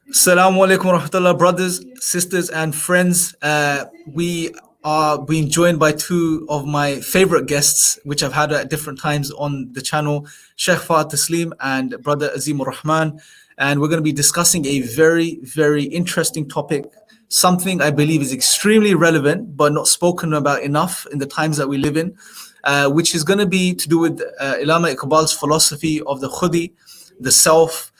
Assalamu alaikum wa rahmatullah, brothers, sisters, and friends. We are being joined by two of my favorite guests, which I've had at different times on the channel, Sheikh Fahad Taslim and Brother Azim Rahman. And we're going to be discussing a very, very interesting topic, something I believe is extremely relevant, but not spoken about enough in the times that we live in, which is going to be to do with Allama Iqbal's philosophy of the Khudi, the self.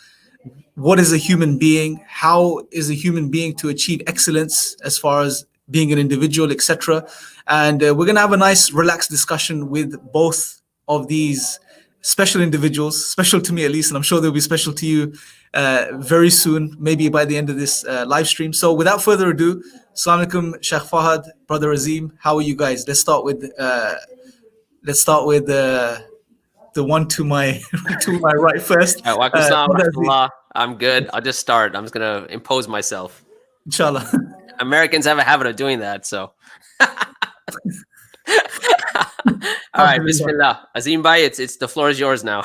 What is a human being? How is a human being to achieve excellence as far as being an individual, etc. And we're going to have a nice, relaxed discussion with both of these special individuals, special to me at least, and I'm sure they'll be special to you very soon, maybe by the end of this live stream. So without further ado, Assalamu alaikum, Sheikh Fahad, Brother Azim. How are you guys? Let's start with the one to my right first. I'm good. I'll just start. I'm just gonna impose myself. Inshallah. Americans have a habit of doing that, so. All right, Bismillah. Azim Bhai, it's the floor is yours now.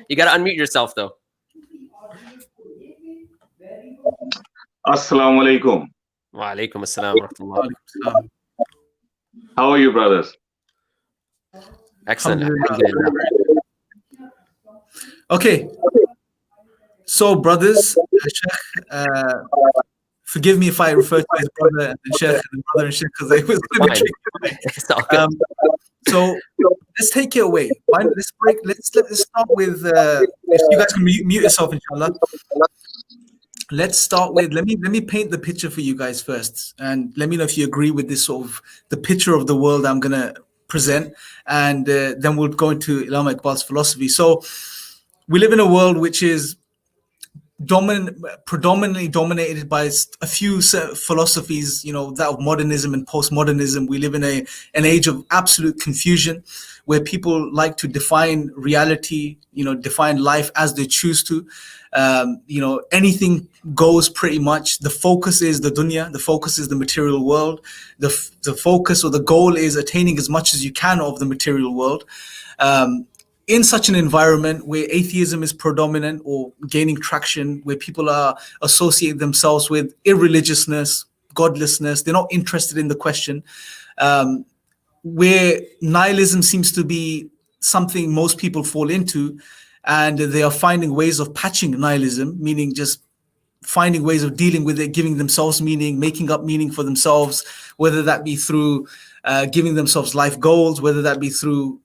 You gotta unmute yourself though. Assalamu alaikum. Wa alaikum assalam wa rahmatullah. How are you, brothers? Excellent. Okay. So, brothers, forgive me if I refer to as brother and Sheikh and brother and Sheikh because it was going to be tricky. So let's take it away. Let's start with. If you guys can mute yourself, inshallah. Let's start with. Let me paint the picture for you guys first, and let me know if you agree with this sort of the picture of the world I'm gonna present, and then we'll go into Allama Iqbal's philosophy. So we live in a world which is predominantly dominated by a few philosophies, that of modernism and postmodernism. We live in an age of absolute confusion where people like to define reality, define life as they choose to. Anything goes pretty much. The focus is the dunya, the focus is the material world. The focus or the goal is attaining as much as you can of the material world. In such an environment where atheism is predominant or gaining traction, where people are associating themselves with irreligiousness, godlessness, they're not interested in the question, where nihilism seems to be something most people fall into, and they are finding ways of patching nihilism, meaning just finding ways of dealing with it, giving themselves meaning, making up meaning for themselves, whether that be through giving themselves life goals, whether that be through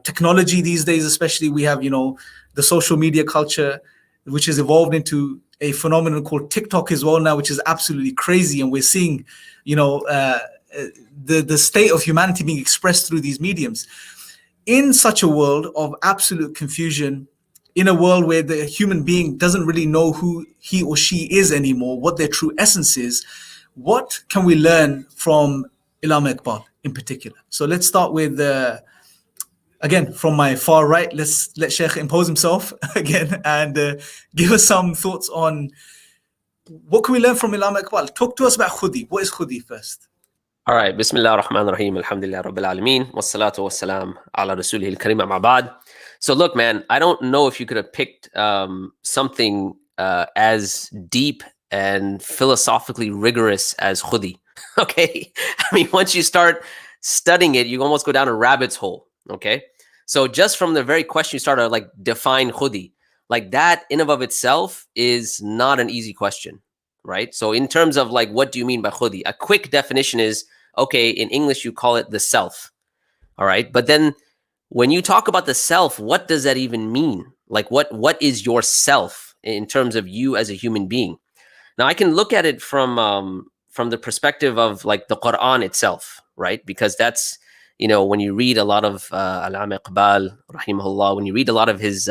technology these days. Especially we have the social media culture, which has evolved into a phenomenon called TikTok as well now, which is absolutely crazy, and we're seeing the state of humanity being expressed through these mediums. In such a world of absolute confusion, in a world where the human being doesn't really know who he or she is anymore, what their true essence is, what can we learn from Allama Iqbal in particular? So let's start with again, from my far right, let's let Sheikh impose himself again and give us some thoughts on what can we learn from Allama Iqbal. Talk to us about Khudi. What is Khudi first? All right. Bismillah ar-Rahman ar-Rahim. Alhamdulillah Rabbil Alameen. Wassalatu wassalam ala Rasulih al-Karim amma ba'd. So look, man, I don't know if you could have picked something as deep and philosophically rigorous as Khudi. Okay? I mean, once you start studying it, you almost go down a rabbit's hole. Okay, so just from the very question you started, like define Khudi, like that in and of itself is not an easy question, right? So in terms of like, what do you mean by Khudi? A quick definition is, okay, in English you call it the self, all right? But then when you talk about the self, what does that even mean? Like what is your self in terms of you as a human being? Now I can look at it from the perspective of like the Quran itself, right? Because that's, when you read a lot of Allama Iqbal, rahimahullah, when you read a lot of his,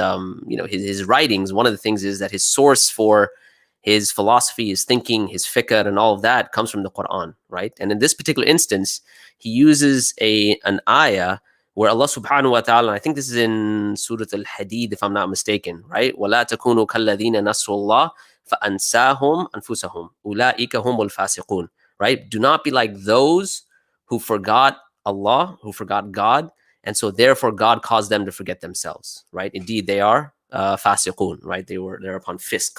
his writings, one of the things is that his source for his philosophy, his thinking, his fiqh, and all of that comes from the Quran, right? And in this particular instance, he uses an ayah where Allah subhanahu wa ta'ala, and I think this is in Surah Al-Hadid, if I'm not mistaken, right? وَلَا تَكُونُوا كَالَّذِينَ نَسُوا اللَّهَ فَأَنْسَاهُمْ أَنفُسَهُمْ أُولَٰئِكَ هُمُ الْفَاسِقُونَ, right? Do not be like those who forgot Allah, who forgot God, and so therefore God caused them to forget themselves, right? Indeed, they are fasiqun, right? They're upon fisq.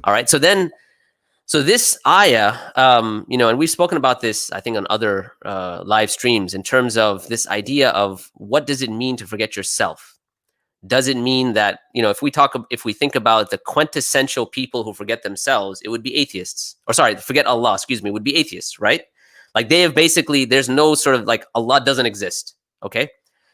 All right. So this ayah, and we've spoken about this, I think, on other live streams in terms of this idea of what does it mean to forget yourself? Does it mean that, if we think about the quintessential people who forget themselves, it would be atheists, or sorry, forget Allah, would be atheists, right? Like they have basically, there's no sort of like Allah doesn't exist. Okay.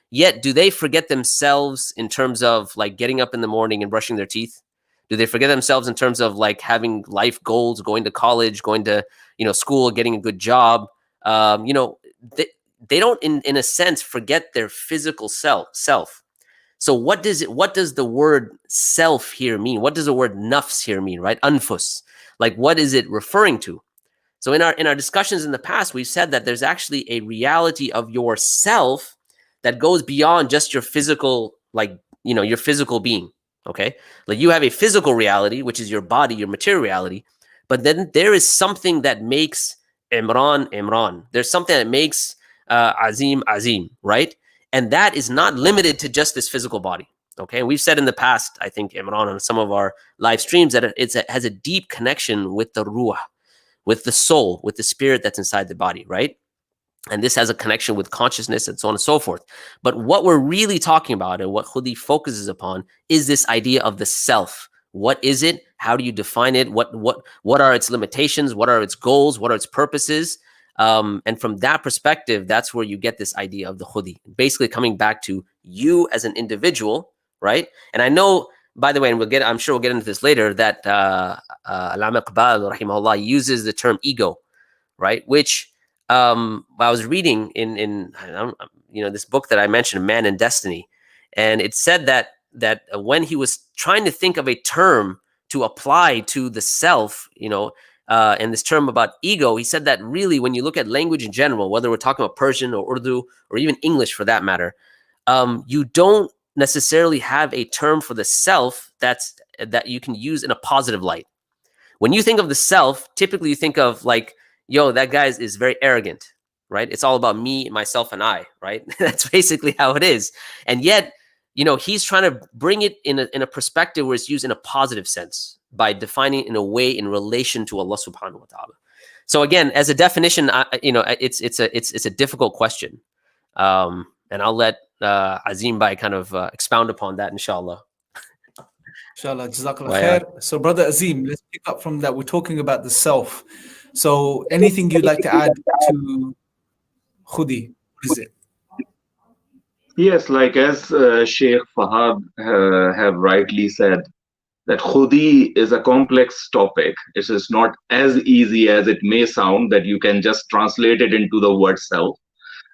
Yet, do they forget themselves in terms of like getting up in the morning and brushing their teeth? Do they forget themselves in terms of like having life goals, going to college, going to, school, getting a good job? They don't, in a sense, forget their physical self. So what does the word self here mean? What does the word nafs here mean, right? Anfus. Like, what is it referring to? So in our discussions in the past, we've said that there's actually a reality of yourself that goes beyond just your physical, your physical being. Okay, like you have a physical reality, which is your body, your material reality, but then there is something that makes Imran. There's something that makes Azim, right? And that is not limited to just this physical body. Okay, and we've said in the past, I think, Imran, on some of our live streams, that it has a deep connection with the Ruach, with the soul, with the spirit that's inside the body, right? And this has a connection with consciousness and so on and so forth. But what we're really talking about and what Khudi focuses upon is this idea of the self. What is it? How do you define it? What are its limitations? What are its goals? What are its purposes? And from that perspective, that's where you get this idea of the Khudi, basically coming back to you as an individual, right? And I know, by the way, and I'm sure we'll get into this later, that Allama Iqbal, rahimahullah, uses the term ego, right? Which I was reading in this book that I mentioned, Man and Destiny, and it said that when he was trying to think of a term to apply to the self, and this term about ego, he said that really, when you look at language in general, whether we're talking about Persian or Urdu or even English for that matter, you don't necessarily have a term for the self that you can use in a positive light. When you think of the self, typically you think of like, yo, that guy is very arrogant, right? It's all about me, myself, and I, right? That's basically how it is. And yet, he's trying to bring it in a perspective where it's used in a positive sense by defining it in a way in relation to Allah subhanahu wa ta'ala. So again, as a definition, it's a difficult question. And I'll let Azim Bhai kind of expound upon that, inshallah. Inshallah, Jazakallah khair. So, Brother Azim, let's pick up from that. We're talking about the self. So, anything you'd like to add to Khudi? What is it? Yes, like as Sheikh Fahad have rightly said, that Khudi is a complex topic. It is not as easy as it may sound that you can just translate it into the word self.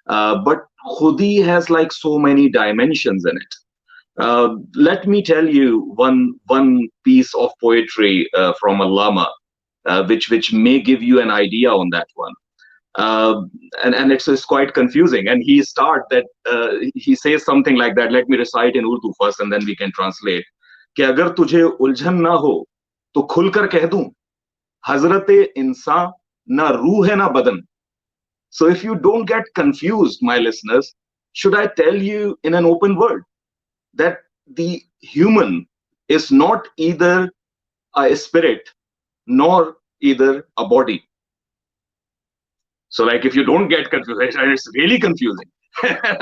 But Khudi has like so many dimensions in it. Let me tell you one piece of poetry from Allama, which may give you an idea on that one. And it's quite confusing. And he says something like that. Let me recite in Urdu first, and then we can translate. कि अगर तुझे उलझन ना हो तो खुलकर कह दूं हजरते इंसान ना रूह है ना बदन. So if you don't get confused, my listeners, should I tell you in an open word that the human is not either a spirit nor either a body? So like if you don't get confused, and it's really confusing.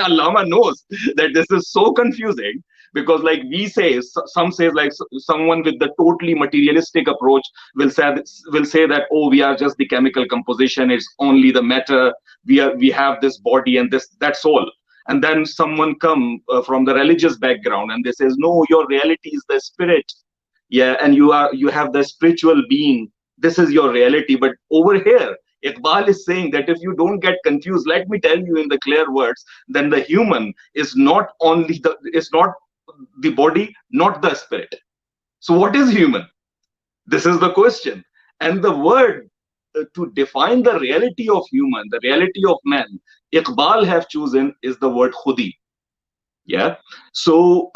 Allama knows that this is so confusing, because like we say, some says like someone with the totally materialistic approach will say that, oh, we are just the chemical composition, it's only the matter, we have this body and that's all. And then someone come from the religious background and they says, no, your reality is the spirit, yeah, and you have the spiritual being, this is your reality. But over here Iqbal is saying that if you don't get confused, let me tell you in the clear words, then the human is not the body, not the spirit. So what is human? This is the question. And the word to define the reality of human, the reality of man, Iqbal have chosen is the word Khudi. Yeah. So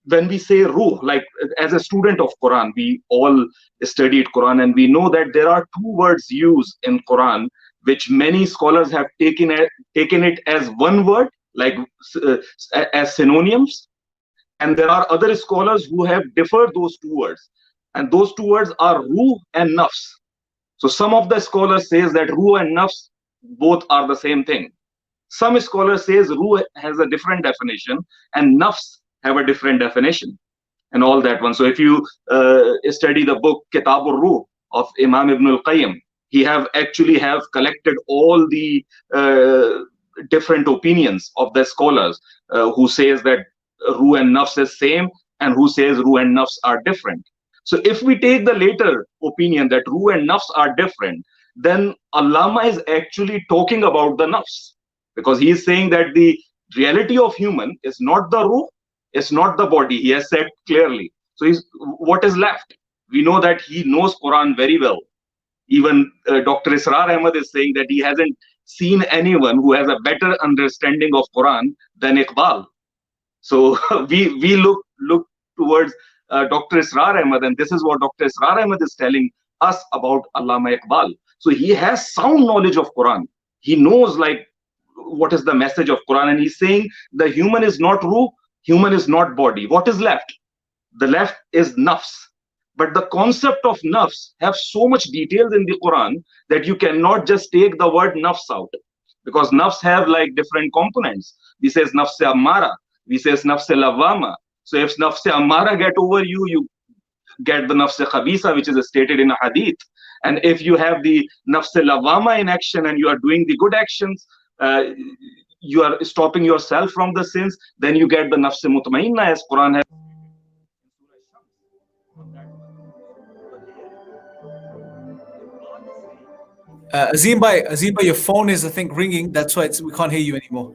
when we say ruh, like as a student of Quran, we all studied Quran, and we know that there are two words used in Quran, which many scholars have taken it as one word, like as synonyms. And there are other scholars who have differed those two words. And those two words are ruh and nafs. So some of the scholars says that ruh and nafs both are the same thing. Some scholars says ruh has a different definition and nafs have a different definition, and all that one. So if you study the book Kitab al-Ruh of Imam Ibn al-Qayyim, he have actually have collected all the different opinions of the scholars who says that ruh and nafs is same, and who says ruh and nafs are different. So if we take the later opinion that ruh and nafs are different, then Allama is actually talking about the nafs, because he is saying that the reality of human is not the ruh, it's not the body. He has said clearly. So what is left? We know that he knows Quran very well. Even Dr. Israr Ahmad is saying that he hasn't seen anyone who has a better understanding of Quran than Iqbal. So we look towards Dr. Israr Ahmad, and this is what Dr. Israr Ahmad is telling us about Allama Iqbal. So he has sound knowledge of Quran. He knows like what is the message of Quran, and he's saying the human is not ruh, human is not body. What is left? The left is nafs. But the concept of nafs have so much details in the Quran that you cannot just take the word nafs out, because nafs have like different components. We says nafs ammara, we says nafs lawama. So if nafs ammara get over you, you get the nafs khabisa, which is stated in a hadith. And if you have the nafs lawama in action and you are doing the good actions, you are stopping yourself from the sins, then you get the nafs mutmainna, as Quran has. Azim bhai, your phone is, I think, ringing. That's why we can't hear you anymore.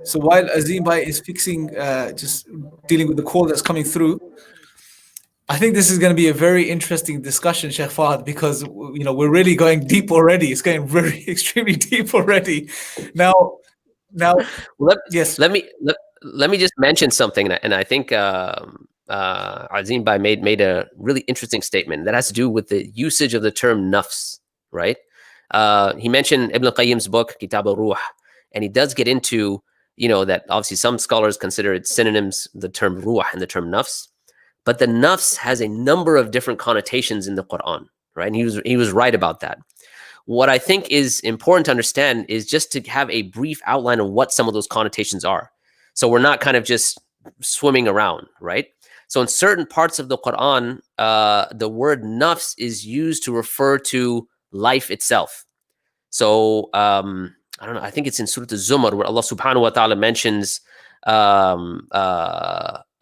So while Azim bhai is fixing, just dealing with the call that's coming through, I think this is going to be a very interesting discussion, Sheikh Fahad, because we're really going deep already. It's going very extremely deep already. Now, yes. Let me just mention something, and I think Azim Bhai made a really interesting statement that has to do with the usage of the term nafs, right? He mentioned Ibn al-Qayyim's book Kitab al-Ruh, and he does get into that obviously some scholars consider it synonyms, the term ruah and the term nafs. But the nafs has a number of different connotations in the Quran, right? And he was right about that. What I think is important to understand is just to have a brief outline of what some of those connotations are. So we're not kind of just swimming around, right? So in certain parts of the Quran, the word nafs is used to refer to life itself. So I don't know, I think it's in Surah Al-Zumar where Allah subhanahu wa ta'ala mentions akhriju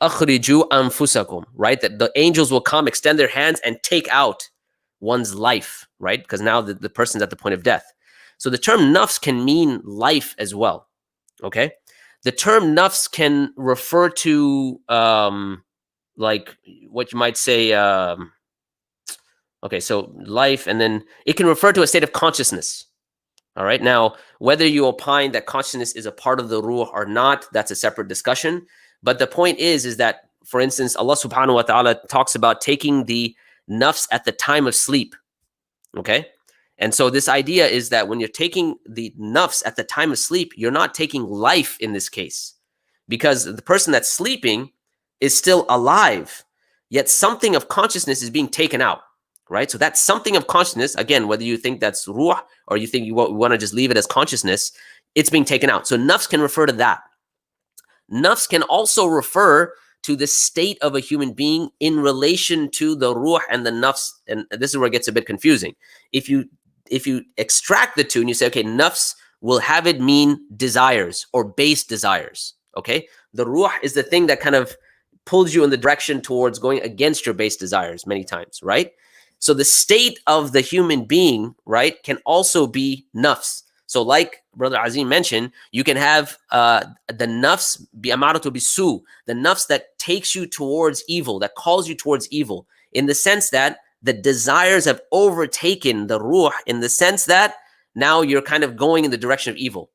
anfusakum, right? That the angels will come, extend their hands, and take out one's life, right? Because now the person's at the point of death. So the term nafs can mean life as well, okay? The term nafs can refer to like what you might say, okay, so life, and then it can refer to a state of consciousness. All right. Now, whether you opine that consciousness is a part of the ruh or not, that's a separate discussion. But the point is that, for instance, Allah subhanahu wa ta'ala talks about taking the nafs at the time of sleep. Okay. And so this idea is that when you're taking the nafs at the time of sleep, you're not taking life in this case, because the person that's sleeping is still alive, yet something of consciousness is being taken out. Right? So that's something of consciousness. Again, whether you think that's ruh or you think you want to just leave it as consciousness, it's being taken out. So nafs can refer to that. Nafs can also refer to the state of a human being in relation to the ruh and the nafs. And this is where it gets a bit confusing. If you extract the two and you say, okay, nafs will have it mean desires or base desires. Okay. The ruh is the thing that kind of pulls you in the direction towards going against your base desires many times, right? So the state of the human being, right, can also be nafs. So like Brother Azim mentioned, you can have the nafs bi amaratu bisu, the nafs that takes you towards evil, that calls you towards evil, in the sense that the desires have overtaken the ruh, in the sense that now you're kind of going in the direction of evil.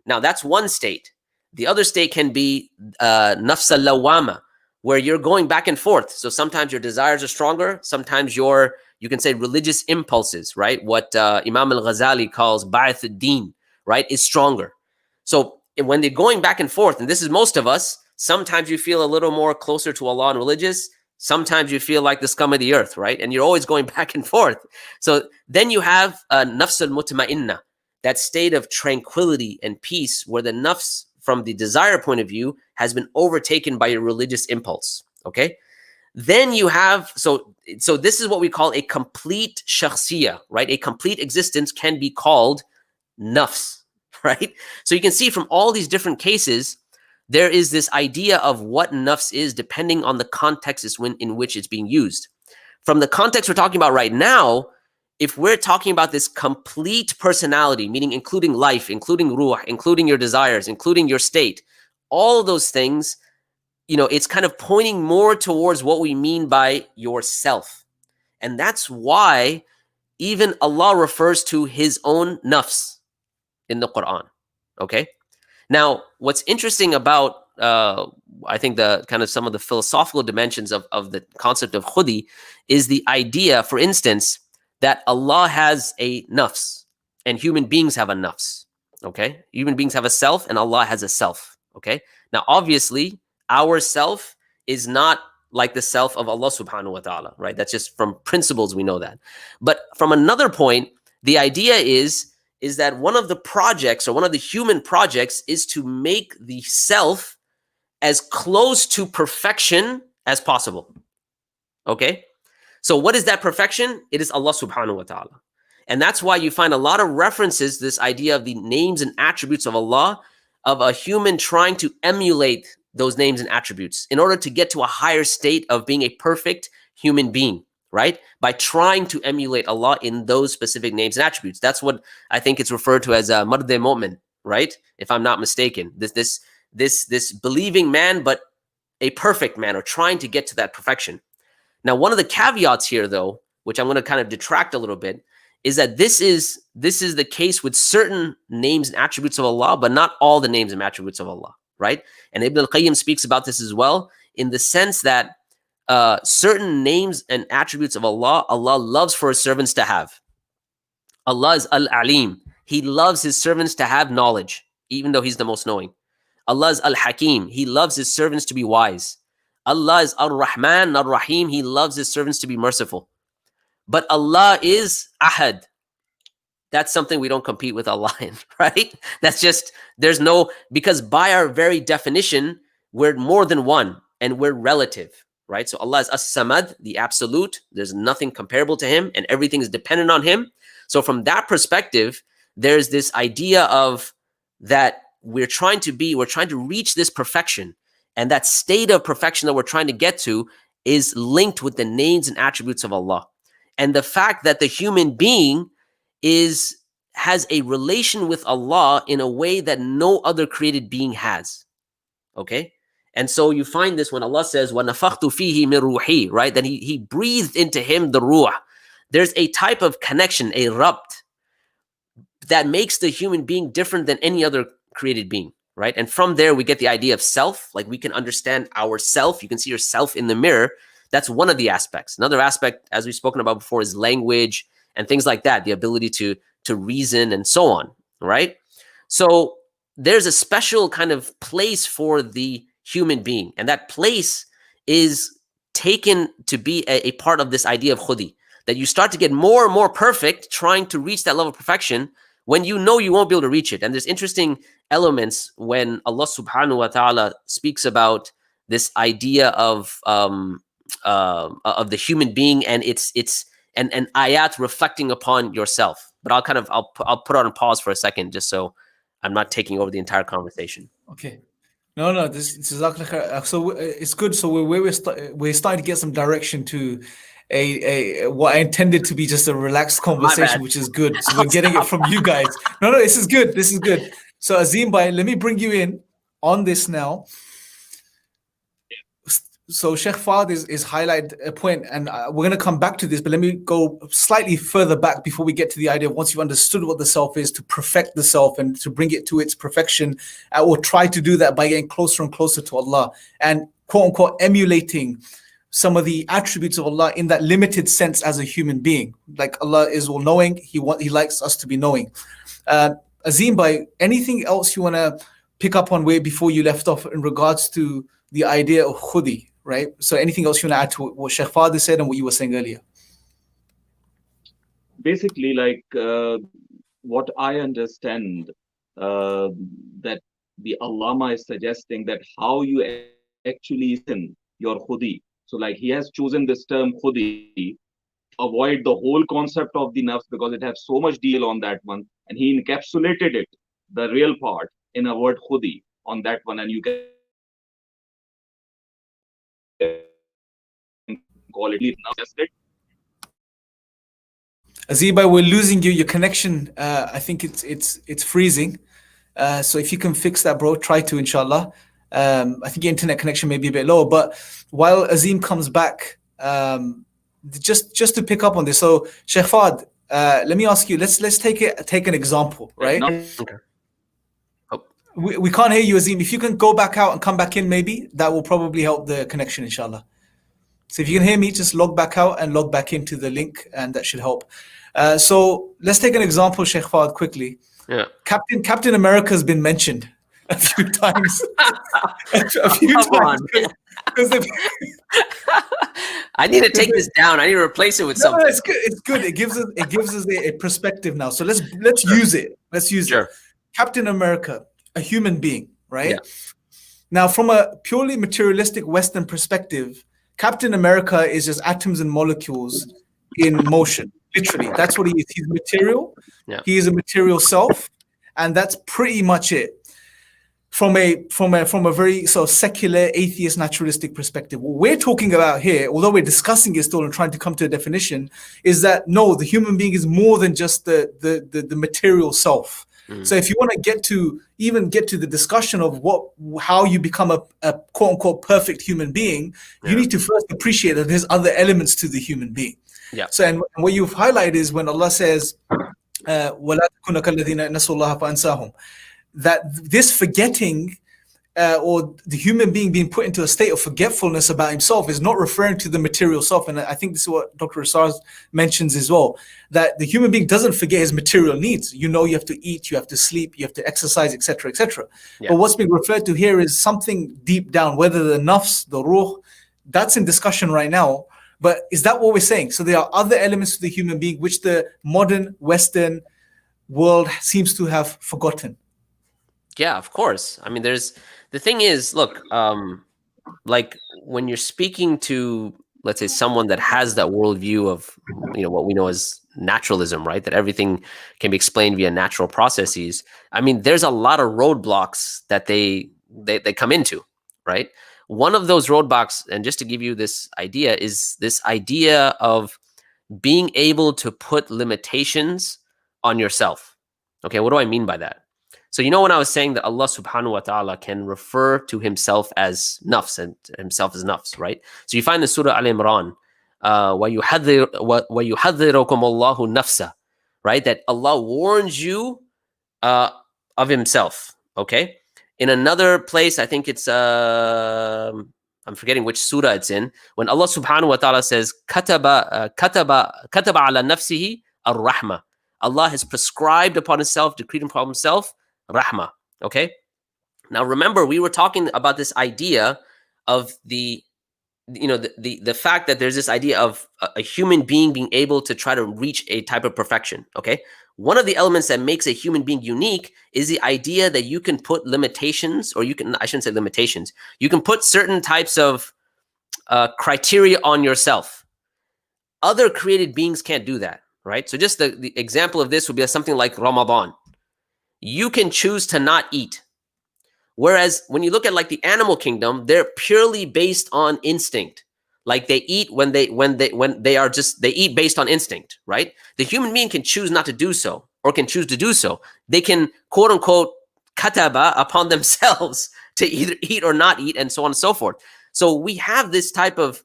Now that's one state. The other state can be nafs al-lawama, where you're going back and forth. So sometimes your desires are stronger, sometimes you can say religious impulses, right? What Imam al-Ghazali calls ba'ath ad-din, right, is stronger. So when they're going back and forth, and this is most of us, sometimes you feel a little more closer to Allah and religious. Sometimes you feel like the scum of the earth, right? And you're always going back and forth. So then you have nafs al-mutma'inna, that state of tranquility and peace where the nafs, from the desire point of view, has been overtaken by a religious impulse, okay? Then you have, so this is what we call a complete shakhsiyah, right? A complete existence can be called nafs, right? So you can see from all these different cases, there is this idea of what nafs is depending on the context in which it's being used. From the context we're talking about right now, if we're talking about this complete personality, meaning including life, including ruach, including your desires, including your state, all of those things, you know, it's kind of pointing more towards what we mean by yourself. And that's why even Allah refers to his own nafs in the Quran, okay? Now, what's interesting about, I think the kind of some of the philosophical dimensions of the concept of Khudi is the idea, for instance, that Allah has a nafs and human beings have a nafs, okay? Human beings have a self and Allah has a self, okay? Now, obviously, our self is not like the self of Allah subhanahu wa ta'ala, right? That's just from principles, we know that. But from another point, the idea is that one of the projects or one of the human projects is to make the self as close to perfection as possible, okay? So what is that perfection? It is Allah subhanahu wa ta'ala. And that's why you find a lot of references to this idea of the names and attributes of Allah, of a human trying to emulate those names and attributes in order to get to a higher state of being a perfect human being, right? By trying to emulate Allah in those specific names and attributes. That's what I think it's referred to as a marde mu'min, right? If I'm not mistaken, this believing man, but a perfect man, or trying to get to that perfection. Now, one of the caveats here, though, which I'm going to kind of detract a little bit, is that this is the case with certain names and attributes of Allah, but not all the names and attributes of Allah, right? And Ibn al-Qayyim speaks about this as well, in the sense that certain names and attributes of Allah, Allah loves for his servants to have. Allah is Al-Alim. He loves his servants to have knowledge, even though he's the most knowing. Allah is Al-Hakim. He loves his servants to be wise. Allah is Ar-Rahman, Ar-Rahim. He loves his servants to be merciful. But Allah is Ahad. That's something we don't compete with Allah in, right? That's just, there's no, because by our very definition, we're more than one and we're relative, right? So Allah is As-Samad, the absolute. There's nothing comparable to him and everything is dependent on him. So from that perspective, there's this idea of that we're trying to reach this perfection. And that state of perfection that we're trying to get to is linked with the names and attributes of Allah. And the fact that the human being has a relation with Allah in a way that no other created being has. Okay? And so you find this when Allah says, وَنَفَخْتُ فِيهِ مِن رُوحِي, right? That he breathed into him the ruah. There's a type of connection, a rabt, that makes the human being different than any other created being, right? And from there, we get the idea of self. Like we can understand ourself. You can see yourself in the mirror. That's one of the aspects. Another aspect, as we've spoken about before, is language and things like that, the ability to reason and so on, right? So there's a special kind of place for the human being. And that place is taken to be a part of this idea of Khudi, that you start to get more and more perfect trying to reach that level of perfection when you know you won't be able to reach it. And there's interesting elements when Allah subhanahu wa ta'ala speaks about this idea of the human being and it's and ayat reflecting upon yourself. But I'll put on pause for a second just so I'm not taking over the entire conversation. Okay. No, this is so it's good. So we're starting to get some direction to a what I intended to be just a relaxed conversation, which is good. So we're getting it from you guys. No, this is good. This is good. So Azim Bhai, let me bring you in on this now. So Sheikh Fahd is highlight a point, and we're going to come back to this, but let me go slightly further back before we get to the idea of once you've understood what the self is, to perfect the self and to bring it to its perfection, or try to do that by getting closer and closer to Allah and quote unquote emulating some of the attributes of Allah in that limited sense as a human being. Like Allah is all knowing, He likes us to be knowing. Azim, by anything else you want to pick up on where before you left off in regards to the idea of Khudi, right? So anything else you want to add to what Sheikh Fadil said and what you were saying earlier? Basically, like what I understand, uh, that the Allama is suggesting that how you actually sin your Khudi. So, like, he has chosen this term Khudi to avoid the whole concept of the nafs because it has so much detail on that one, and he encapsulated it, the real part, in a word Khudi on that one, and you can call it nafs. Aziba, we're losing you. Your connection, I think it's freezing. So if you can fix that, bro, try to, inshallah. I think your internet connection may be a bit lower. But while Azim comes back, just to pick up on this. So Sheikh Fad, let me ask you. Let's take an example, right? Okay. We can't hear you, Azim. If you can go back out and come back in, maybe that will probably help the connection, inshallah. So if you can hear me, just log back out and log back into the link, and that should help. So let's take an example, Sheikh Fahd, quickly. Yeah. Captain America has been mentioned a few times. I need to take this down. I need to replace it with something. No, it's good. It's good. It gives us a perspective now. So let's use it. Let's use it. Captain America, a human being, right? Yeah. Now, from a purely materialistic Western perspective, Captain America is just atoms and molecules in motion. Literally, that's what he is. He's material. Yeah. He is a material self, and that's pretty much it. From a very sort of secular, atheist, naturalistic perspective, what we're talking about here, although we're discussing it still and trying to come to a definition, is that no, the human being is more than just the material self. So if you want to get to the discussion of how you become a quote unquote perfect human being, you need to first appreciate that there's other elements to the human being. Yeah. So and what you've highlighted is when Allah says, وَلَا تَكُونَ كَالَّذِينَ نَسُوا اللَّهَ فَأَنْسَاهُم, that this forgetting or the human being being put into a state of forgetfulness about himself is not referring to the material self. And I think this is what Dr. Asar mentions as well, that the human being doesn't forget his material needs. You have to eat, you have to sleep, you have to exercise, etc., etc. Yeah. But what's being referred to here is something deep down, whether the nafs, the ruh, that's in discussion right now. But is that what we're saying? So there are other elements to the human being which the modern Western world seems to have forgotten. Yeah, of course. I mean, the thing is, look, like when you're speaking to, let's say, someone that has that worldview of, what we know as naturalism, right? That everything can be explained via natural processes. I mean, there's a lot of roadblocks that they come into, right? One of those roadblocks, and just to give you this idea, is this idea of being able to put limitations on yourself. Okay, what do I mean by that? So when I was saying that Allah subhanahu wa ta'ala can refer to himself as nafs and himself as nafs, right? So you find the Surah Al-Imran, وَيُحَذِّرُكُمُ اللَّهُ نَفْسَ, right? That Allah warns you of himself, okay? In another place, I think it's, I'm forgetting which surah it's in, when Allah subhanahu wa ta'ala says, كَتَبَ عَلَى نَفْسِهِ الرَّحْمَةِ, Allah has prescribed upon himself, decreed upon himself, rahmah. Okay. Now remember, we were talking about this idea of the fact that there's this idea of a human being being able to try to reach a type of perfection. Okay. One of the elements that makes a human being unique is the idea that you can put limitations, or I shouldn't say limitations. You can put certain types of criteria on yourself. Other created beings can't do that. Right. So just the example of this would be something like Ramadan. You can choose to not eat. Whereas when you look at like the animal kingdom, they're purely based on instinct. Like they eat they eat based on instinct, right? The human being can choose not to do so, or can choose to do so. They can quote unquote kataba upon themselves to either eat or not eat, and so on and so forth. So we have this type of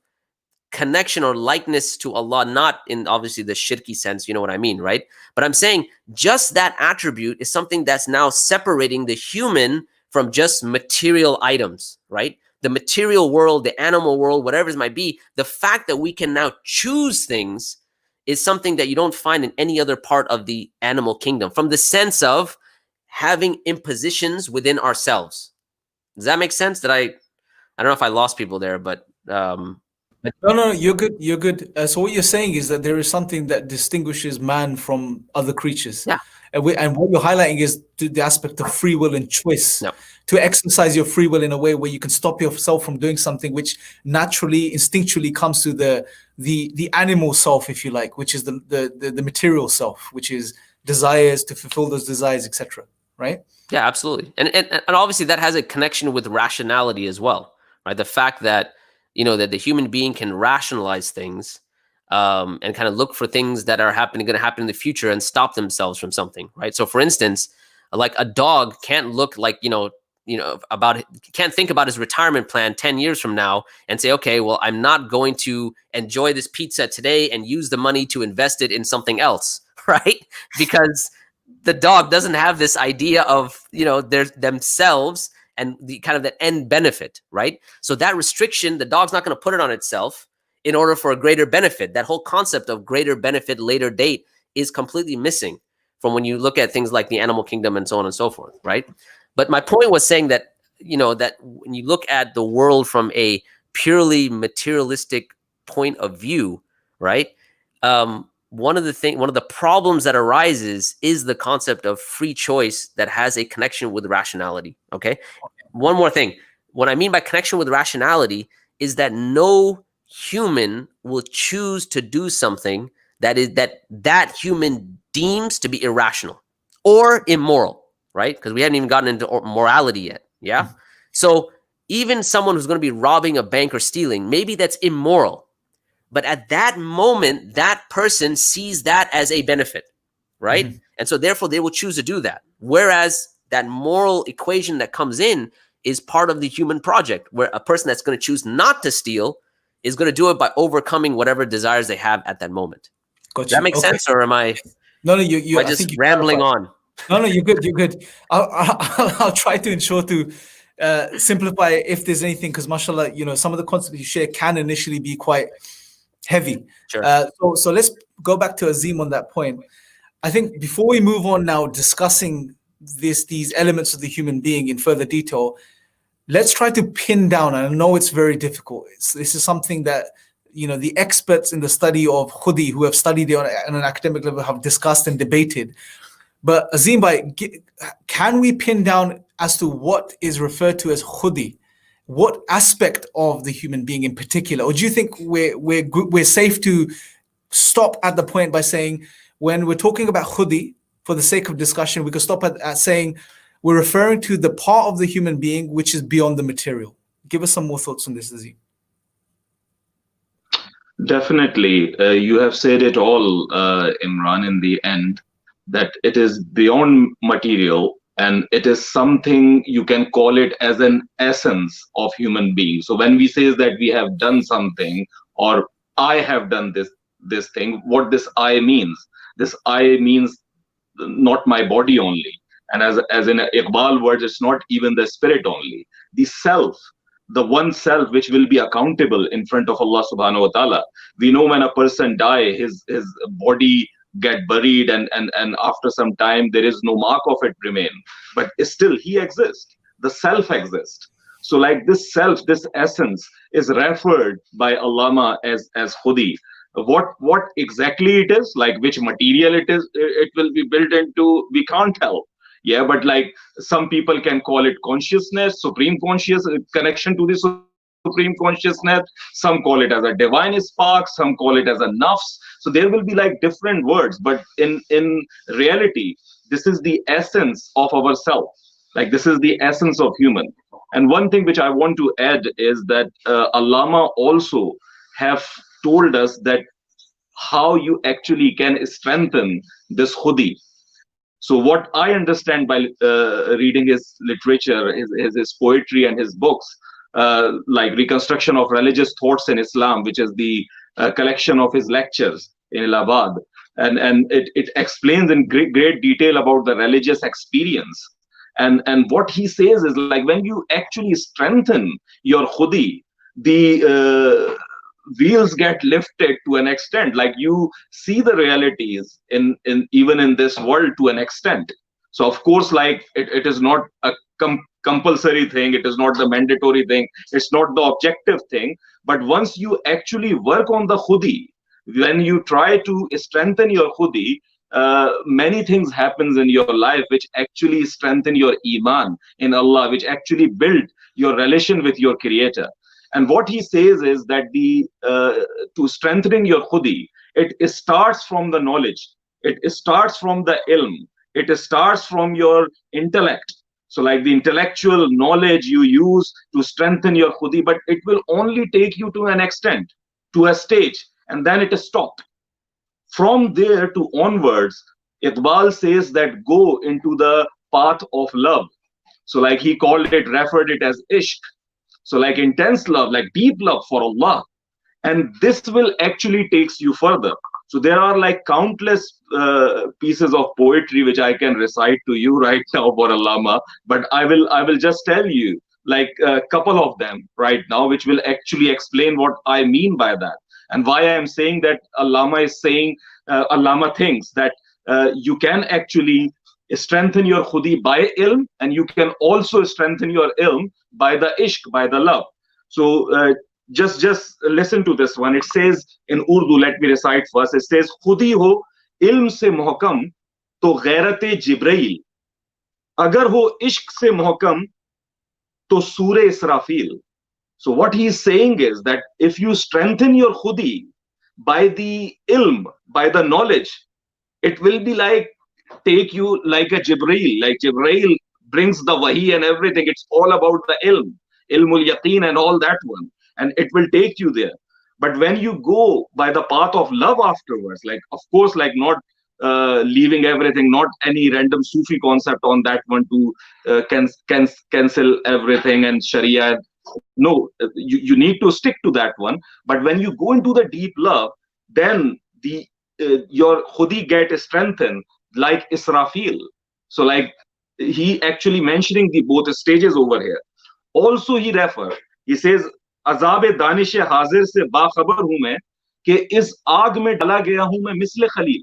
connection or likeness to Allah, not in obviously the shirky sense, you know what I mean, right? But I'm saying just that attribute is something that's now separating the human from just material items, right? The material world, the animal world, whatever it might be, the fact that we can now choose things is something that you don't find in any other part of the animal kingdom, from the sense of having impositions within ourselves. Does that make sense? That I don't know if I lost people there, but No, you're good. You're good. So what you're saying is that there is something that distinguishes man from other creatures. yeah, And what you're highlighting is the aspect of free will and choice. no, To exercise your free will in a way where you can stop yourself from doing something which naturally, instinctually comes to the animal self, if you like, which is the material self, which is desires to fulfill those desires, etc. Right? yeah, absolutely. And obviously that has a connection with rationality as well, right? The fact that, you know, that the human being can rationalize things, and kind of look for things that are going to happen in the future and stop themselves from something, right? So for instance, like a dog can't look like, can't think about his retirement plan 10 years from now and say, okay, well, I'm not going to enjoy this pizza today and use the money to invest it in something else, right? Because the dog doesn't have this idea of, their themselves and the kind of the end benefit, right? So that restriction, the dog's not going to put it on itself in order for a greater benefit. That whole concept of greater benefit, later date is completely missing from when you look at things like the animal kingdom and so on and so forth, right? But my point was saying that, that when you look at the world from a purely materialistic point of view, right? One of the problems that arises is the concept of free choice that has a connection with rationality. Okay. One more thing. What I mean by connection with rationality is that no human will choose to do something that human deems to be irrational or immoral, right? Because we haven't even gotten into morality yet. Yeah. Mm-hmm. So even someone who's going to be robbing a bank or stealing, maybe that's immoral. But at that moment, that person sees that as a benefit, right? Mm-hmm. And so therefore they will choose to do that. Whereas that moral equation that comes in is part of the human project, where a person that's going to choose not to steal is going to do it by overcoming whatever desires they have at that moment. Does that make sense? Or am I I just think rambling on? No, you're good. You're good. I'll try to ensure to simplify if there's anything, because mashallah, some of the concepts you share can initially be quite heavy. Sure. So let's go back to Azim on that point. I think before we move on now, discussing these elements of the human being in further detail, let's try to pin down, and I know it's very difficult. This is something that, the experts in the study of Khudi, who have studied it on an academic level, have discussed and debated. But Azim Bhai, can we pin down as to what is referred to as Khudi? What aspect of the human being in particular? Or do you think we're safe to stop at the point by saying, when we're talking about Khudi, for the sake of discussion, we could stop at saying we're referring to the part of the human being which is beyond the material? Give us some more thoughts on this, Azim. Definitely. You have said it all, Imran, in the end, that it is beyond material, and it is something you can call it as an essence of human being. So when we say that we have done something, or I have done this thing, what this I means? This I means not my body only. And as in Iqbal words, it's not even the spirit only. The self, the one self which will be accountable in front of Allah subhanahu wa ta'ala. We know when a person die, his body get buried, and after some time there is no mark of it remain, but still he exists, the self exists. So like this self, this essence is referred by Allama as Khudi. What exactly it is, like which material it will be built into, we can't tell. Yeah, but like some people can call it consciousness, supreme conscious connection to the supreme consciousness. Some call it as a divine spark, some call it as a nafs. So there will be like different words, but in reality, this is the essence of ourself. Like this is the essence of human. And one thing which I want to add is that Allama also have told us that how you actually can strengthen this Khudi. So what I understand by reading his literature, his poetry and his books, like Reconstruction of Religious Thoughts in Islam, which is the collection of his lectures in Allahabad, and it explains in great detail about the religious experience. And what he says is, like, when you actually strengthen your Khudi, the wheels get lifted to an extent, like you see the realities in even in this world to an extent. So of course, like it is not a compulsory thing, it is not the mandatory thing, it's not the objective thing. But once you actually work on the khudi, when you try to strengthen your khudi, many things happens in your life which actually strengthen your iman in Allah, which actually build your relation with your creator. And what he says is that the to strengthening your khudi, it starts from the knowledge, it starts from the ilm, it starts from your intellect. So like the intellectual knowledge you use to strengthen your khudi, but it will only take you to an extent, to a stage, and then it is stopped. From there to onwards, Iqbal says that go into the path of love. So like he called it, referred it as ishq. So like intense love, like deep love for Allah. And this will actually takes you further. So there are like countless pieces of poetry which I can recite to you right now for Allama, but I will just tell you like a couple of them right now, which will actually explain what I mean by that, and why I am saying that Allama is saying, Allama thinks that you can actually strengthen your khudi by ilm, and you can also strengthen your ilm by the ishq, by the love. So just listen to this one. It says in Urdu, let me recite first. It says, khudi ho ilm se muhkam to ghairate jibrail, agar ho ishq se muhkam to sure israfil. So what he is saying is that if you strengthen your khudi by the ilm, by the knowledge, it will be like take you like a Jibreel. Like Jibreel brings the wahi and everything. It's all about the ilm, ilmul yaqeen and all that one. And it will take you there. But when you go by the path of love afterwards, like of course, like not leaving everything, not any random Sufi concept on that one to cancel everything and Sharia. No, you need to stick to that one. But when you go into the deep love, then the your khudi get strengthened like Israfil. So like he actually mentioning the both stages over here. Also he says अज़ाब दानिश हाजिर से बाखबर हूं मैं कि इस आग में डाला गया हूं मैं मिस्ल Khalil.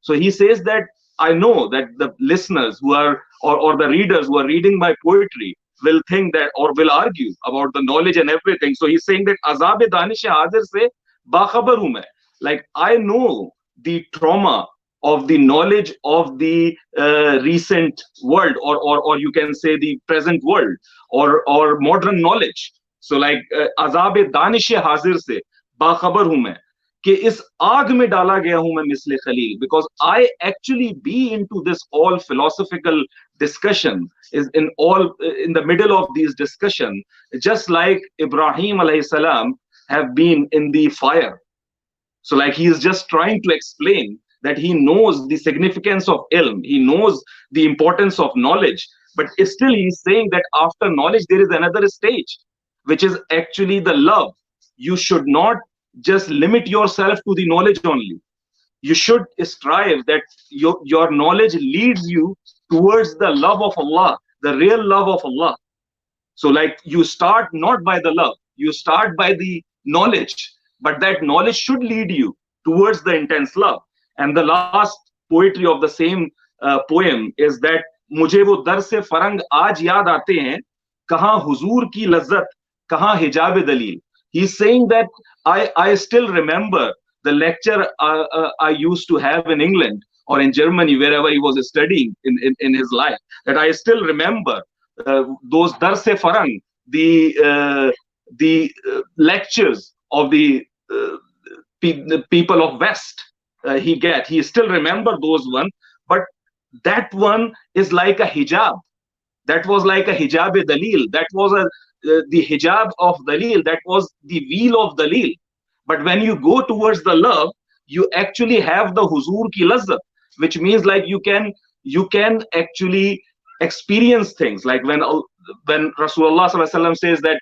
So he says that I know that the listeners who are or the readers who are reading my poetry will think that or will argue about the knowledge and everything. So he's saying that अज़ाब दानिश हाजिर से बाखबर हूं मैं, like I know the trauma of the knowledge of the recent world, or you can say the present world, or modern knowledge. So like अज़ाब दानिश हाजिर से बाखबर हूं मैं कि इस आग में डाला गया हूं मैं मिस्ले Khalil, because I actually be into this all philosophical discussion, is in the middle of these discussion, just like Ibrahim alayhi salam have been in the fire. So like he is just trying to explain that he knows the significance of ilm, he knows the importance of knowledge, but still he's saying that after knowledge there is another stage, which is actually the love. You should not just limit yourself to the knowledge only. You should strive that your knowledge leads you towards the love of Allah, the real love of Allah. So like you start not by the love, you start by the knowledge, but that knowledge should lead you towards the intense love. And the last poetry of the same poem is that मुझे वो दर से फरंग आज याद आते हैं, कहाँ हुजूर की लज्जत, कहाँ हिजाब दलील. He's saying that I still remember the lecture I used to have in England or in Germany, wherever he was studying in his life, that I still remember those dar se farang, the lectures of the people of West. He still remember those one, but that one is like a hijab. That was like a hijab dalil. That was the hijab of dalil. That was the veil of dalil. But when you go towards the love, you actually have the huzur ki lazzat, which means like you can actually experience things. Like when Rasulullah sallallahu alaihi wasallam says that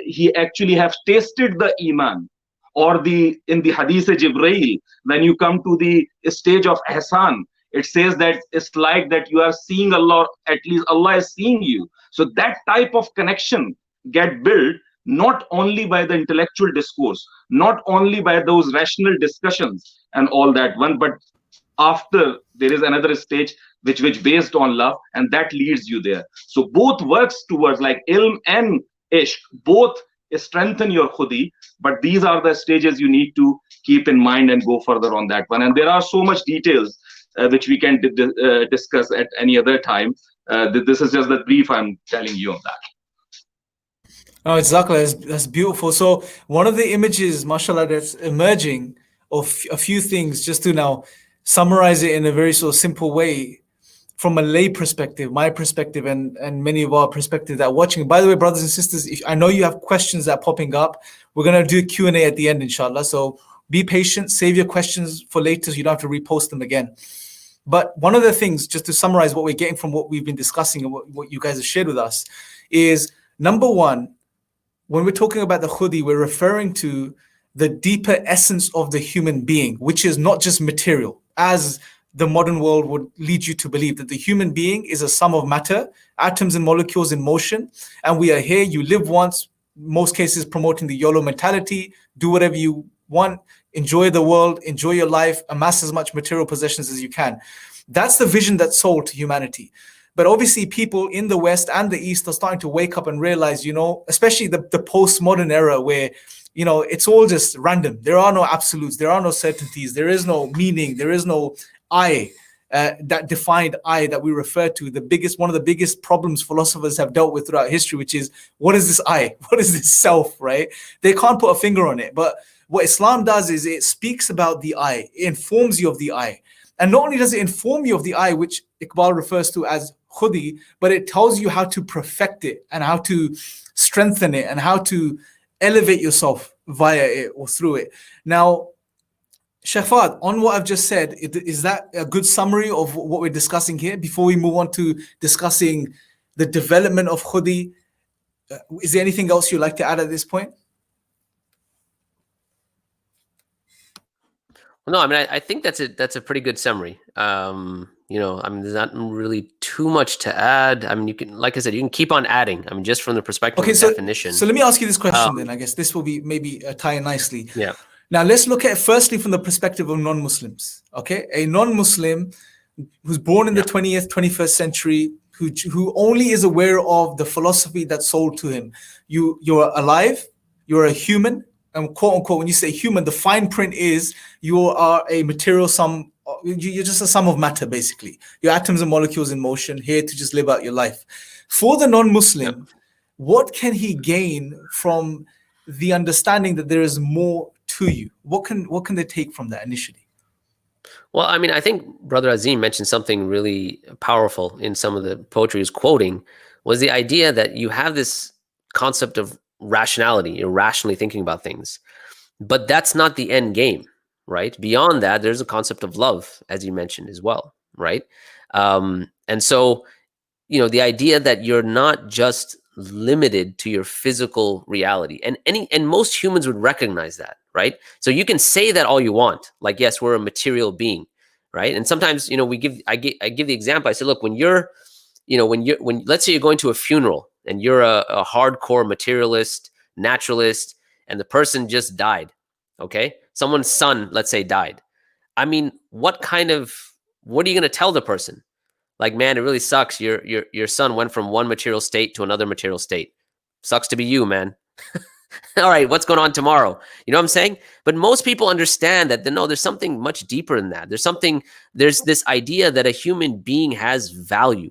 he actually have tasted the iman, or in the hadith Jibreel, when you come to the stage of ihsan, it says that it's like that you are seeing Allah, at least Allah is seeing you. So that type of connection get built not only by the intellectual discourse, not only by those rational discussions and all that one, but after there is another stage, which based on love, and that leads you there. So both works towards, like ilm and ishq, both strengthen your khudi, but these are the stages you need to keep in mind and go further on that one. And there are so much details which we can discuss at any other time. This is just the brief I'm telling you on that. Oh, exactly. That's beautiful. So one of the images, mashallah, that's emerging of a few things, just to now summarize it in a very sort of simple way, from a lay perspective, my perspective, and many of our perspectives that are watching. By the way, brothers and sisters, if I know you have questions that are popping up, we're going to do a Q&A at the end, inshallah. So be patient, save your questions for later so you don't have to repost them again. But one of the things, just to summarize what we're getting from what we've been discussing and what you guys have shared with us, is number one, when we're talking about the khudi, we're referring to the deeper essence of the human being, which is not just material, as the modern world would lead you to believe, that the human being is a sum of matter, atoms and molecules in motion, and we are here, you live once, most cases promoting the YOLO mentality, do whatever you want, enjoy the world, enjoy your life, amass as much material possessions as you can. That's the vision that's sold to humanity. But obviously people in the West and the East are starting to wake up and realize, especially the postmodern era where, it's all just random. There are no absolutes. There are no certainties. There is no meaning. There is no I, that defined I that we refer to. One of the biggest problems philosophers have dealt with throughout history, which is, what is this I? What is this self, right? They can't put a finger on it. But what Islam does is it speaks about the I. It informs you of the I. And not only does it inform you of the I, which Iqbal refers to as khudi, but it tells you how to perfect it and how to strengthen it and how to elevate yourself via it or through it. Now, Sheikh Fahd, on what I've just said, is that a good summary of what we're discussing here? Before we move on to discussing the development of khudi, is there anything else you'd like to add at this point? No, I mean, I think that's a pretty good summary. There's not really too much to add. I mean, you can, like I said, you can keep on adding. I mean, just from the perspective of definition. So let me ask you this question then. I guess this will be maybe tie in nicely. Yeah. Now let's look at it firstly from the perspective of non-Muslims. Okay, a non-Muslim who's born in the 20th, 21st century, who only is aware of the philosophy that's sold to him. You're alive. You're a human. And quote unquote, when you say human, the fine print is you are a material sum. You're just a sum of matter, basically. Your atoms and molecules in motion, here to just live out your life. For the non-Muslim, what can he gain from the understanding that there is more to you? What can they take from that initially? Well, I mean, I think Brother Azim mentioned something really powerful in some of the poetry he was quoting, was the idea that you have this concept of rationality. You're rationally thinking about things, but that's not the end game, right? Beyond that, there's a concept of love, as you mentioned as well, right? And so, the idea that you're not just limited to your physical reality, and most humans would recognize that, right? So you can say that all you want, like, yes, we're a material being, right? And sometimes, I give the example. I say, look, when let's say you're going to a funeral and you're a hardcore materialist, naturalist, and the person just died, okay? Someone's son, let's say, died. I mean, what are you going to tell the person? Like, man, it really sucks. Your son went from one material state to another material state. Sucks to be you, man. All right, what's going on tomorrow? You know what I'm saying? But most people understand that, no, there's something much deeper than that. There's this idea that a human being has value,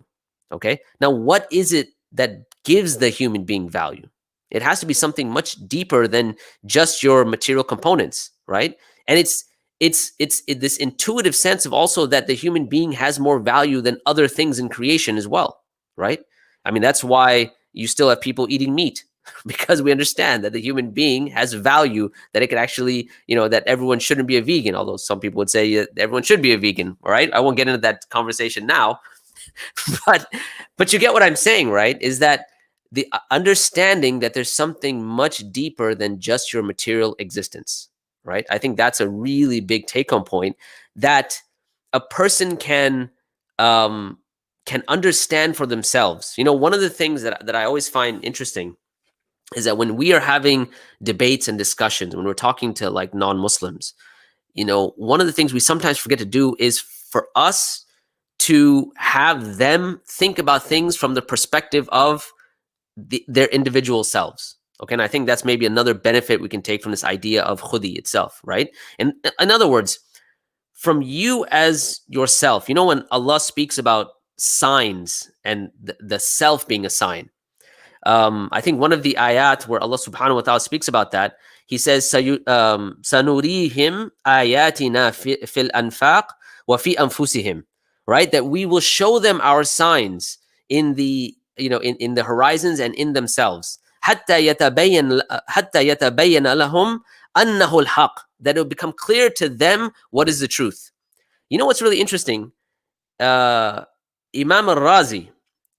okay? Now, what is it that gives the human being value? It has to be something much deeper than just your material components, right? And it's this intuitive sense of also that the human being has more value than other things in creation as well, right? I mean, that's why you still have people eating meat, because we understand that the human being has value, that it could actually, that everyone shouldn't be a vegan, although some people would say everyone should be a vegan, right? I won't get into that conversation now, but you get what I'm saying, right? Is that the understanding that there's something much deeper than just your material existence, right? I think that's a really big take-home point, that a person can understand for themselves. One of the things that I always find interesting is that when we are having debates and discussions, when we're talking to like non-Muslims, one of the things we sometimes forget to do is for us to have them think about things from the perspective of their individual selves. Okay, and I think that's maybe another benefit we can take from this idea of Khudi itself, right? And in other words, from you as yourself, you know, when Allah speaks about signs and the self being a sign, I think one of the ayat where Allah subhanahu wa ta'ala speaks about that, he says, Sanurihim ayatina fil anfaq wa fi anfusihim, right? That we will show them our signs in the, you know, in the horizons and in themselves. Hatta yatabayyan lahum annahu al-haq, that it will become clear to them what is the truth. You know what's really interesting? Imam al-Razi,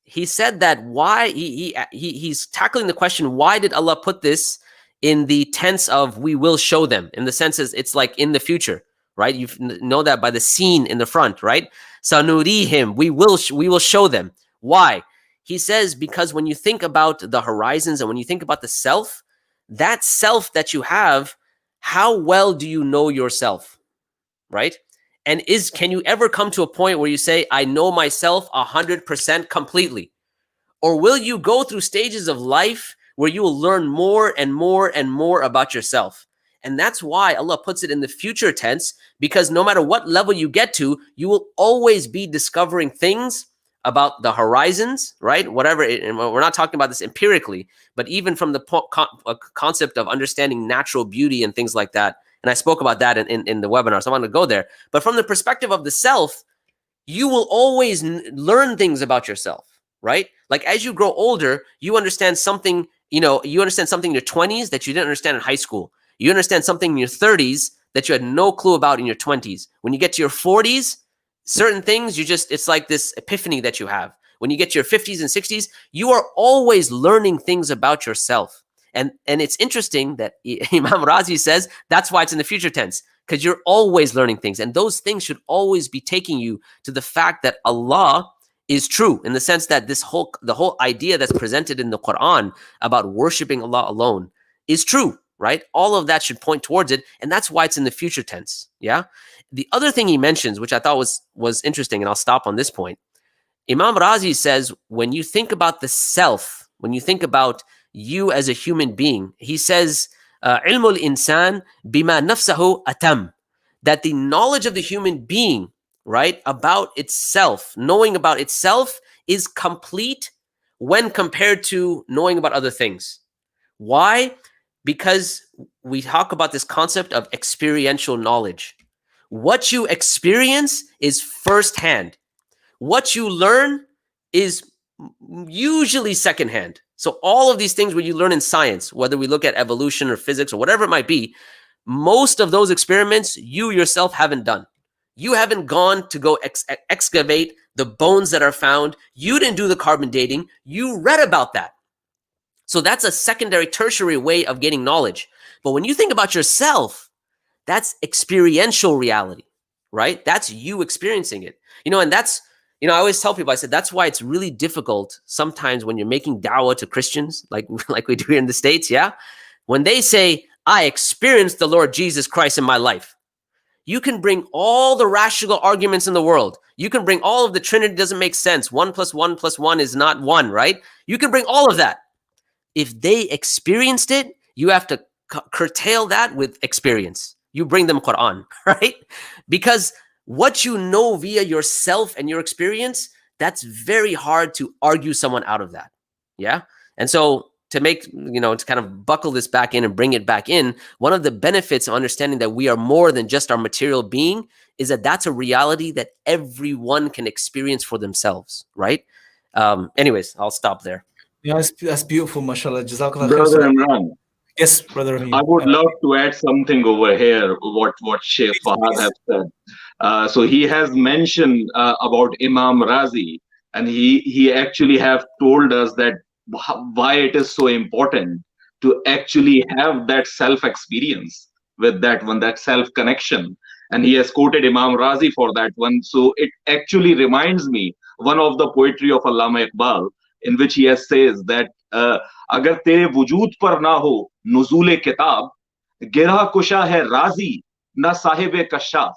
he said that why he's tackling the question, why did Allah put this in the tense of we will show them, in the sense is it's like in the future, right? You know that by the scene in the front, right? Sanurihim, we will show them. Why? He says because when you think about the horizons and when you think about the self, that self that you have, how well do you know yourself, right? And can you ever come to a point where you say, I know myself 100% completely? Or will you go through stages of life where you will learn more and more and more about yourself? And that's why Allah puts it in the future tense, because no matter what level you get to, you will always be discovering things about the horizons, right? Whatever, and we're not talking about this empirically, but even from the concept of understanding natural beauty and things like that. And I spoke about that in the webinar, so I'm going to go there. But from the perspective of the self, you will always learn things about yourself, right? Like as you grow older, you understand something, you understand something in your 20s that you didn't understand in high school. You understand something in your 30s that you had no clue about in your 20s. When you get to your 40s, certain things it's like this epiphany that you have. When you get to your 50s and 60s, you are always learning things about yourself. And it's interesting that Imam Razi says that's why it's in the future tense, because you're always learning things. And those things should always be taking you to the fact that Allah is true, in the sense that the whole idea that's presented in the Quran about worshiping Allah alone is true, right? All of that should point towards it. And that's why it's in the future tense. Yeah. The other thing he mentions, which I thought was interesting, and I'll stop on this point. Imam Razi says, when you think about the self, when you think about you as a human being, he says, ilmul insan bima nafsahu atam, that the knowledge of the human being, right, about itself, knowing about itself is complete when compared to knowing about other things. Why? Because we talk about this concept of experiential knowledge. What you experience is firsthand. What you learn is usually secondhand. So all of these things when you learn in science, whether we look at evolution or physics or whatever it might be, most of those experiments you yourself haven't done. You haven't gone to go excavate the bones that are found. You didn't do the carbon dating. You read about that. So that's a secondary, tertiary way of getting knowledge. But when you think about yourself, that's experiential reality, right? That's you experiencing it. And that's, I always tell people, I said, that's why it's really difficult sometimes when you're making da'wah to Christians, like we do here in the States, yeah? When they say, I experienced the Lord Jesus Christ in my life, you can bring all the rational arguments in the world. You can bring all of the Trinity doesn't make sense. 1 + 1 + 1 is not 1, right? You can bring all of that. If they experienced it, you have to curtail that with experience. You bring them Quran, right? Because what you know via yourself and your experience, that's very hard to argue someone out of that. Yeah. And so to make, to kind of buckle this back in and bring it back in, one of the benefits of understanding that we are more than just our material being is that that's a reality that everyone can experience for themselves, right? Anyways, I'll stop there. Yeah, that's beautiful, mashallah. Jazakallah khair. Brother Imran, Yes, Brother Rahim. I would love to add something over here, what Sheikh Fahad has said. So he has mentioned about Imam Razi, and he actually have told us that why it is so important to actually have that self-experience with that one, that self-connection. And he has quoted Imam Razi for that one. So it actually reminds me one of the poetry of Allama Iqbal, in which he has says that अगर तेरे वजूद पर ना हो नुज़ूल किताब गिरा कुशा है राजी ना Sahib कशाफ.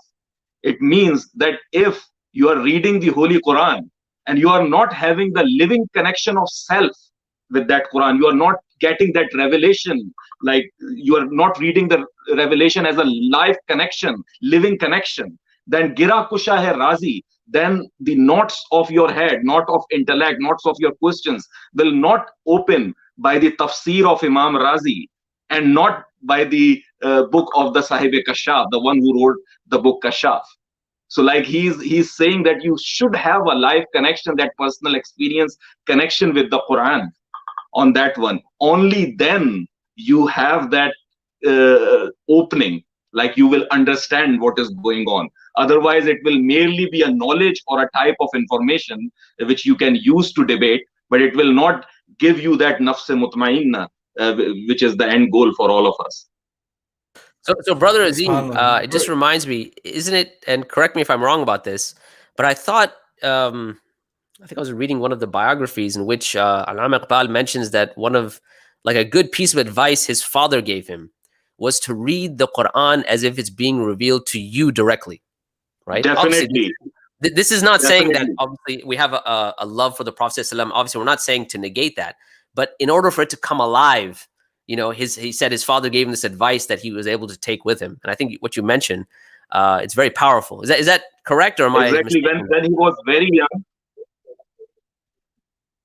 It means that if You are reading the Holy Quran, and you are not having the living connection of self with that Quran. You are not getting that revelation. Like, you are not reading the revelation as a live connection, living connection. Then gira kusha hai razi. Then the knots of your head, knot of intellect, knots of your questions will not open by the tafsir of Imam Razi, and not by the book of the Sahib Kashaf, the one who wrote the book Kashaf. So like he's saying that you should have a live connection, that personal experience connection with the Quran. On that one, only then you have that opening, like you will understand what is going on. Otherwise it will merely be a knowledge or a type of information which you can use to debate, but it will not give you that nafs mutmainna, which is the end goal for all of us. So Brother Azim, it just reminds me, isn't it, and correct me if I'm wrong about this, but I thought, I think I was reading one of the biographies in which Allama Iqbal mentions that one of, like, a good piece of advice his father gave him was to read the Quran as if it's being revealed to you directly, right? Definitely. Obviously, this is not saying that obviously we have a love for the Prophet ﷺ. Obviously, we're not saying to negate that, but in order for it to come alive, you know, he said his father gave him this advice that he was able to take with him. And I think what you mentioned, it's very powerful. Is that correct, or am I mistaken? When he was very young.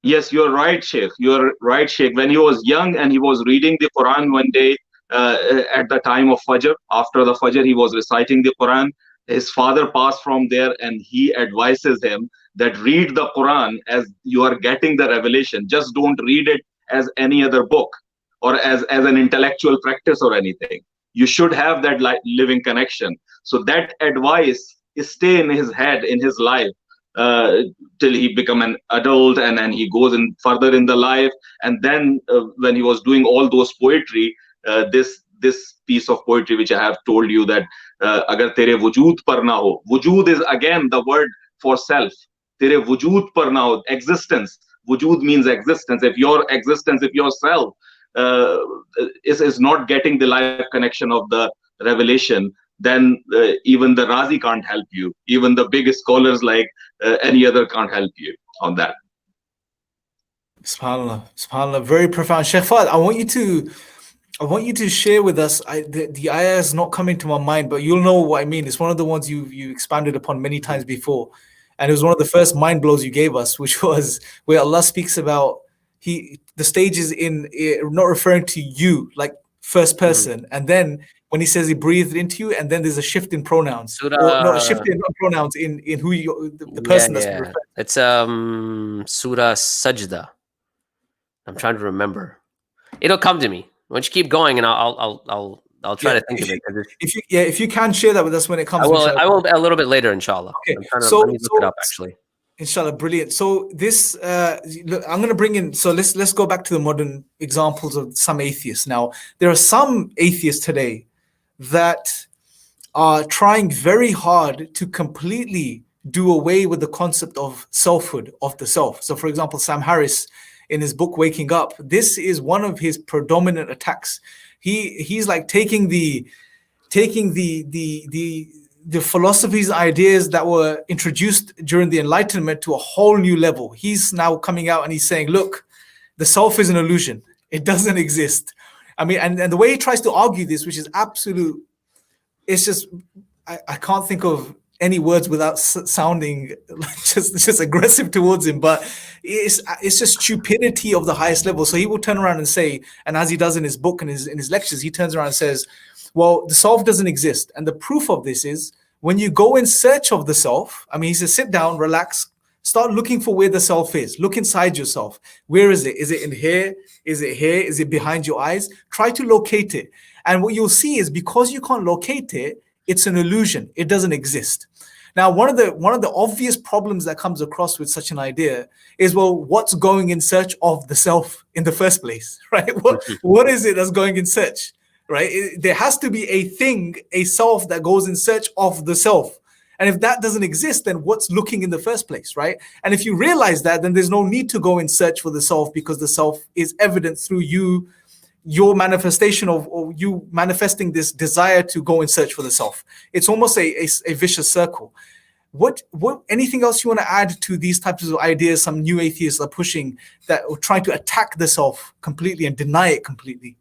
Yes, you're right, Sheikh. You're right, Sheikh. When he was young and he was reading the Quran one day at the time of Fajr, after the Fajr, he was reciting the Quran. His father passed from there and he advises him that read the Quran as you are getting the revelation. Just don't read it as any other book or as an intellectual practice or anything. You should have that living connection. So that advice is stay in his head, in his life, till he become an adult, and then he goes in further in the life. And then when he was doing all those poetry, this piece of poetry which I have told you, that agar tere wujood par na ho, wujood is again the word for self. Tere wujood par na ho, existence. Wujood means existence. If your existence, if your self is not getting the life connection of the revelation, then even the Razi can't help you. Even the biggest scholars like any other can't help you on that. SubhanAllah, SubhanAllah, very profound. Sheikh Fahd, I want you to share with us. The ayah is not coming to my mind, but you'll know what I mean. It's one of the ones you expanded upon many times before, and it was one of the first mind blows you gave us, which was where Allah speaks about the stages in not referring to you like first person, and then when he says he breathed into you, and then there's a shift in pronouns, or no, a shift in pronouns in who the person that's referred. It's Surah Sajda. I'm trying to remember. It'll come to me. Why don't you keep going, and I'll try to think of it. If you can share that with us when it comes. I will a little bit later, inshallah. Okay. Let me look it up actually. Inshallah, brilliant. So this, look, I'm going to bring in. So let's go back to the modern examples of some atheists. Now, there are some atheists today that are trying very hard to completely do away with the concept of selfhood, of the self. So, for example, Sam Harris, in his book Waking Up, this is one of his predominant attacks. He's like taking the philosophies, ideas that were introduced during the Enlightenment to a whole new level. He's now coming out and he's saying, look, the self is an illusion. It doesn't exist. I mean, and the way he tries to argue this, which is absolute, it's just, I can't think of any words without sounding just aggressive towards him, but it's just stupidity of the highest level. So he will turn around and say, and as he does in his book and in his lectures, he turns around and says, well, the self doesn't exist. And the proof of this is when you go in search of the self, I mean, he says, sit down, relax, start looking for where the self is. Look inside yourself. Where is it? Is it in here? Is it here? Is it behind your eyes? Try to locate it. And what you'll see is because you can't locate it, it's an illusion. It doesn't exist. Now, one of the obvious problems that comes across with such an idea is, well, what's going in search of the self in the first place, right? What is it that's going in search? Right? There has to be a thing, a self that goes in search of the self. And if that doesn't exist, then what's looking in the first place, right? And if you realize that, then there's no need to go in search for the self, because the self is evident through your manifestation or you manifesting this desire to go in search for the self. It's almost a vicious circle. What anything else you want to add to these types of ideas some new atheists are pushing that are trying to attack the self completely and deny it completely?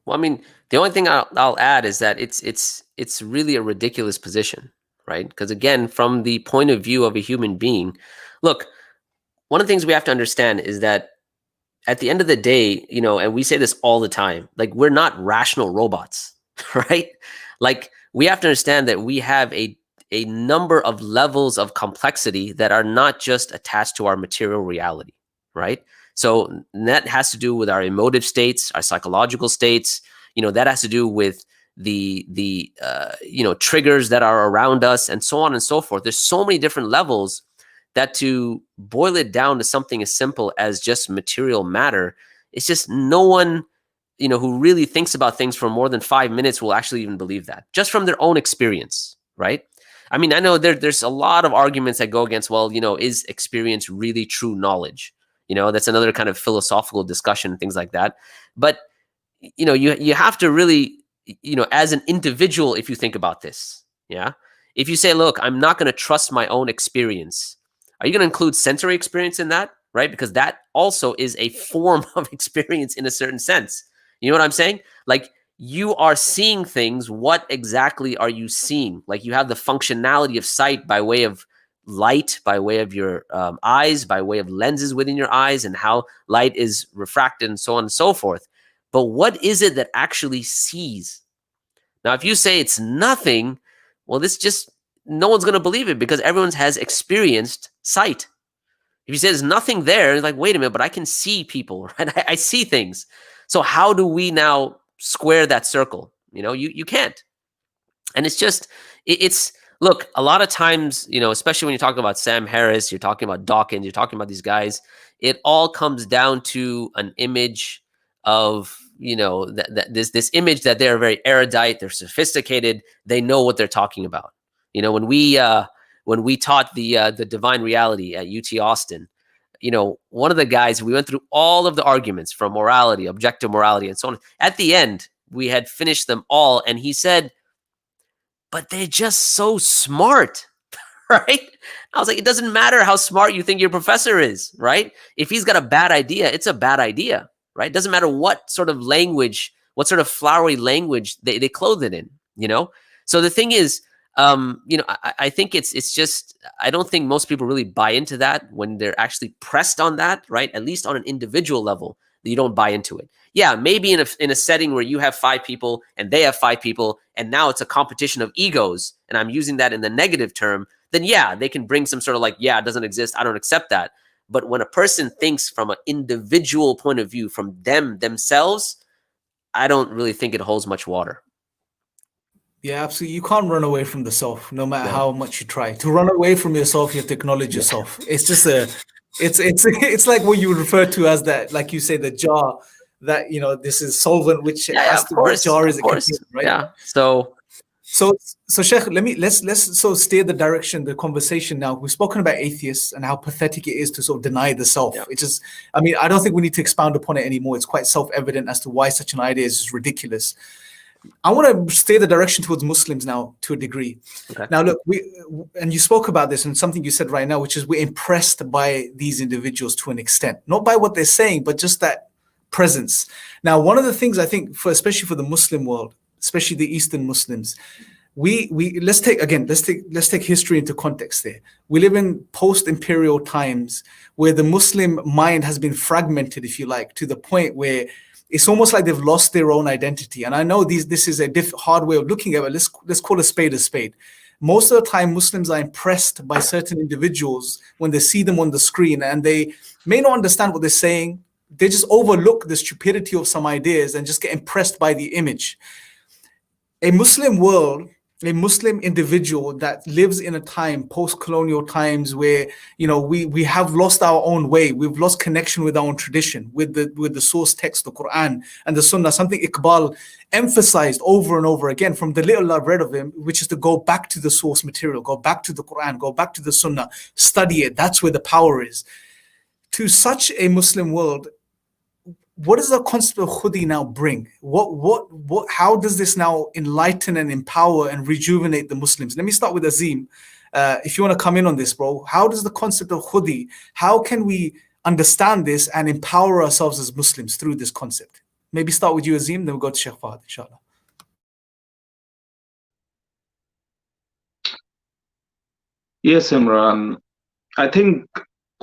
Well, I mean, the only thing I'll add is that it's really a ridiculous position, right? Because again, from the point of view of a human being, look, one of the things we have to understand is that at the end of the day, you know, and we say this all the time, like we're not rational robots, right? Like we have to understand that we have a number of levels of complexity that are not just attached to our material reality, right? So that has to do with our emotive states, our psychological states. You know, that has to do with the you know, triggers that are around us, and so on and so forth. There's so many different levels that to boil it down to something as simple as just material matter, it's just no one, you know, who really thinks about things for more than 5 minutes will actually even believe that, just from their own experience, right? I mean, I know there's a lot of arguments that go against, well, you know, is experience really true knowledge? You know, that's another kind of philosophical discussion, things like that. But, you know, you have to really, you know, as an individual, if you think about this, yeah, if you say, look, I'm not going to trust my own experience, are you going to include sensory experience in that, right? Because that also is a form of experience in a certain sense. You know what I'm saying? Like, you are seeing things. What exactly are you seeing? Like, you have the functionality of sight by way of light, by way of your eyes, by way of lenses within your eyes, and how light is refracted and so on and so forth. But what is it that actually sees? Now, if you say it's nothing, well, this just, no one's going to believe it, because everyone has experienced sight. If you say there's nothing there, it's like, wait a minute, but I can see people, right? I see things. So how do we now square that circle? You know, you can't. And it's just, it's, look, a lot of times, you know, especially when you're talking about Sam Harris, you're talking about Dawkins, you're talking about these guys, it all comes down to an image of, you know, this image that they're very erudite, they're sophisticated, they know what they're talking about. You know, when we taught the divine reality at UT Austin, you know, one of the guys, we went through all of the arguments from morality, objective morality, and so on. At the end, we had finished them all, and he said, but they're just so smart, right? I was like, it doesn't matter how smart you think your professor is, right? If he's got a bad idea, it's a bad idea, right? It doesn't matter what sort of language, what sort of flowery language they clothe it in, you know? So the thing is, you know, I think it's just, I don't think most people really buy into that when they're actually pressed on that, right? At least on an individual level, you don't buy into it. Yeah, maybe in a setting where you have 5 people and they have 5 people, and now it's a competition of egos, and I'm using that in the negative term, then yeah, they can bring some sort of like, yeah, it doesn't exist, I don't accept that. But when a person thinks from an individual point of view, from themselves, I don't really think it holds much water. Yeah, absolutely. You can't run away from the self, no matter how much you try. To run away from yourself, you have to acknowledge yourself. It's just it's like what you would refer to as that, like you say, the jar that, you know, this is solvent, which has to, what jar is it contained, right? Yeah. So Sheikh, let's sort of steer the direction, the conversation now. We've spoken about atheists and how pathetic it is to sort of deny the self. Yeah. It's just, I mean, I don't think we need to expound upon it anymore. It's quite self-evident as to why such an idea is just ridiculous. I want to steer the direction towards Muslims now to a degree. Okay. Now, look, and you spoke about this and something you said right now, which is we're impressed by these individuals to an extent, not by what they're saying, but just that presence. Now, one of the things I think, especially for the Muslim world, especially the Eastern Muslims, let's take history into context there. We live in post-imperial times where the Muslim mind has been fragmented, if you like, to the point where it's almost like they've lost their own identity. And I know this is a hard way of looking at it. Let's call a spade a spade. Most of the time, Muslims are impressed by certain individuals when they see them on the screen, and they may not understand what they're saying. They just overlook the stupidity of some ideas and just get impressed by the image. A Muslim world, a Muslim individual that lives in a time, post-colonial times, where, you know, we have lost our own way. We've lost connection with our own tradition, with the source text, the Quran and the Sunnah, something Iqbal emphasized over and over again from the little I've read of him, which is to go back to the source material, go back to the Quran, go back to the Sunnah, study it. That's where the power is. To such a Muslim world, what does the concept of Khudi now bring? How does this now enlighten and empower and rejuvenate the Muslims? Let me start with Azim, If you want to come in on this, bro, how does the concept of Khudi, how can we understand this and empower ourselves as Muslims through this concept? Maybe start with you, Azim, then we'll go to Sheikh Fahad, inshallah. Yes, Imran. I think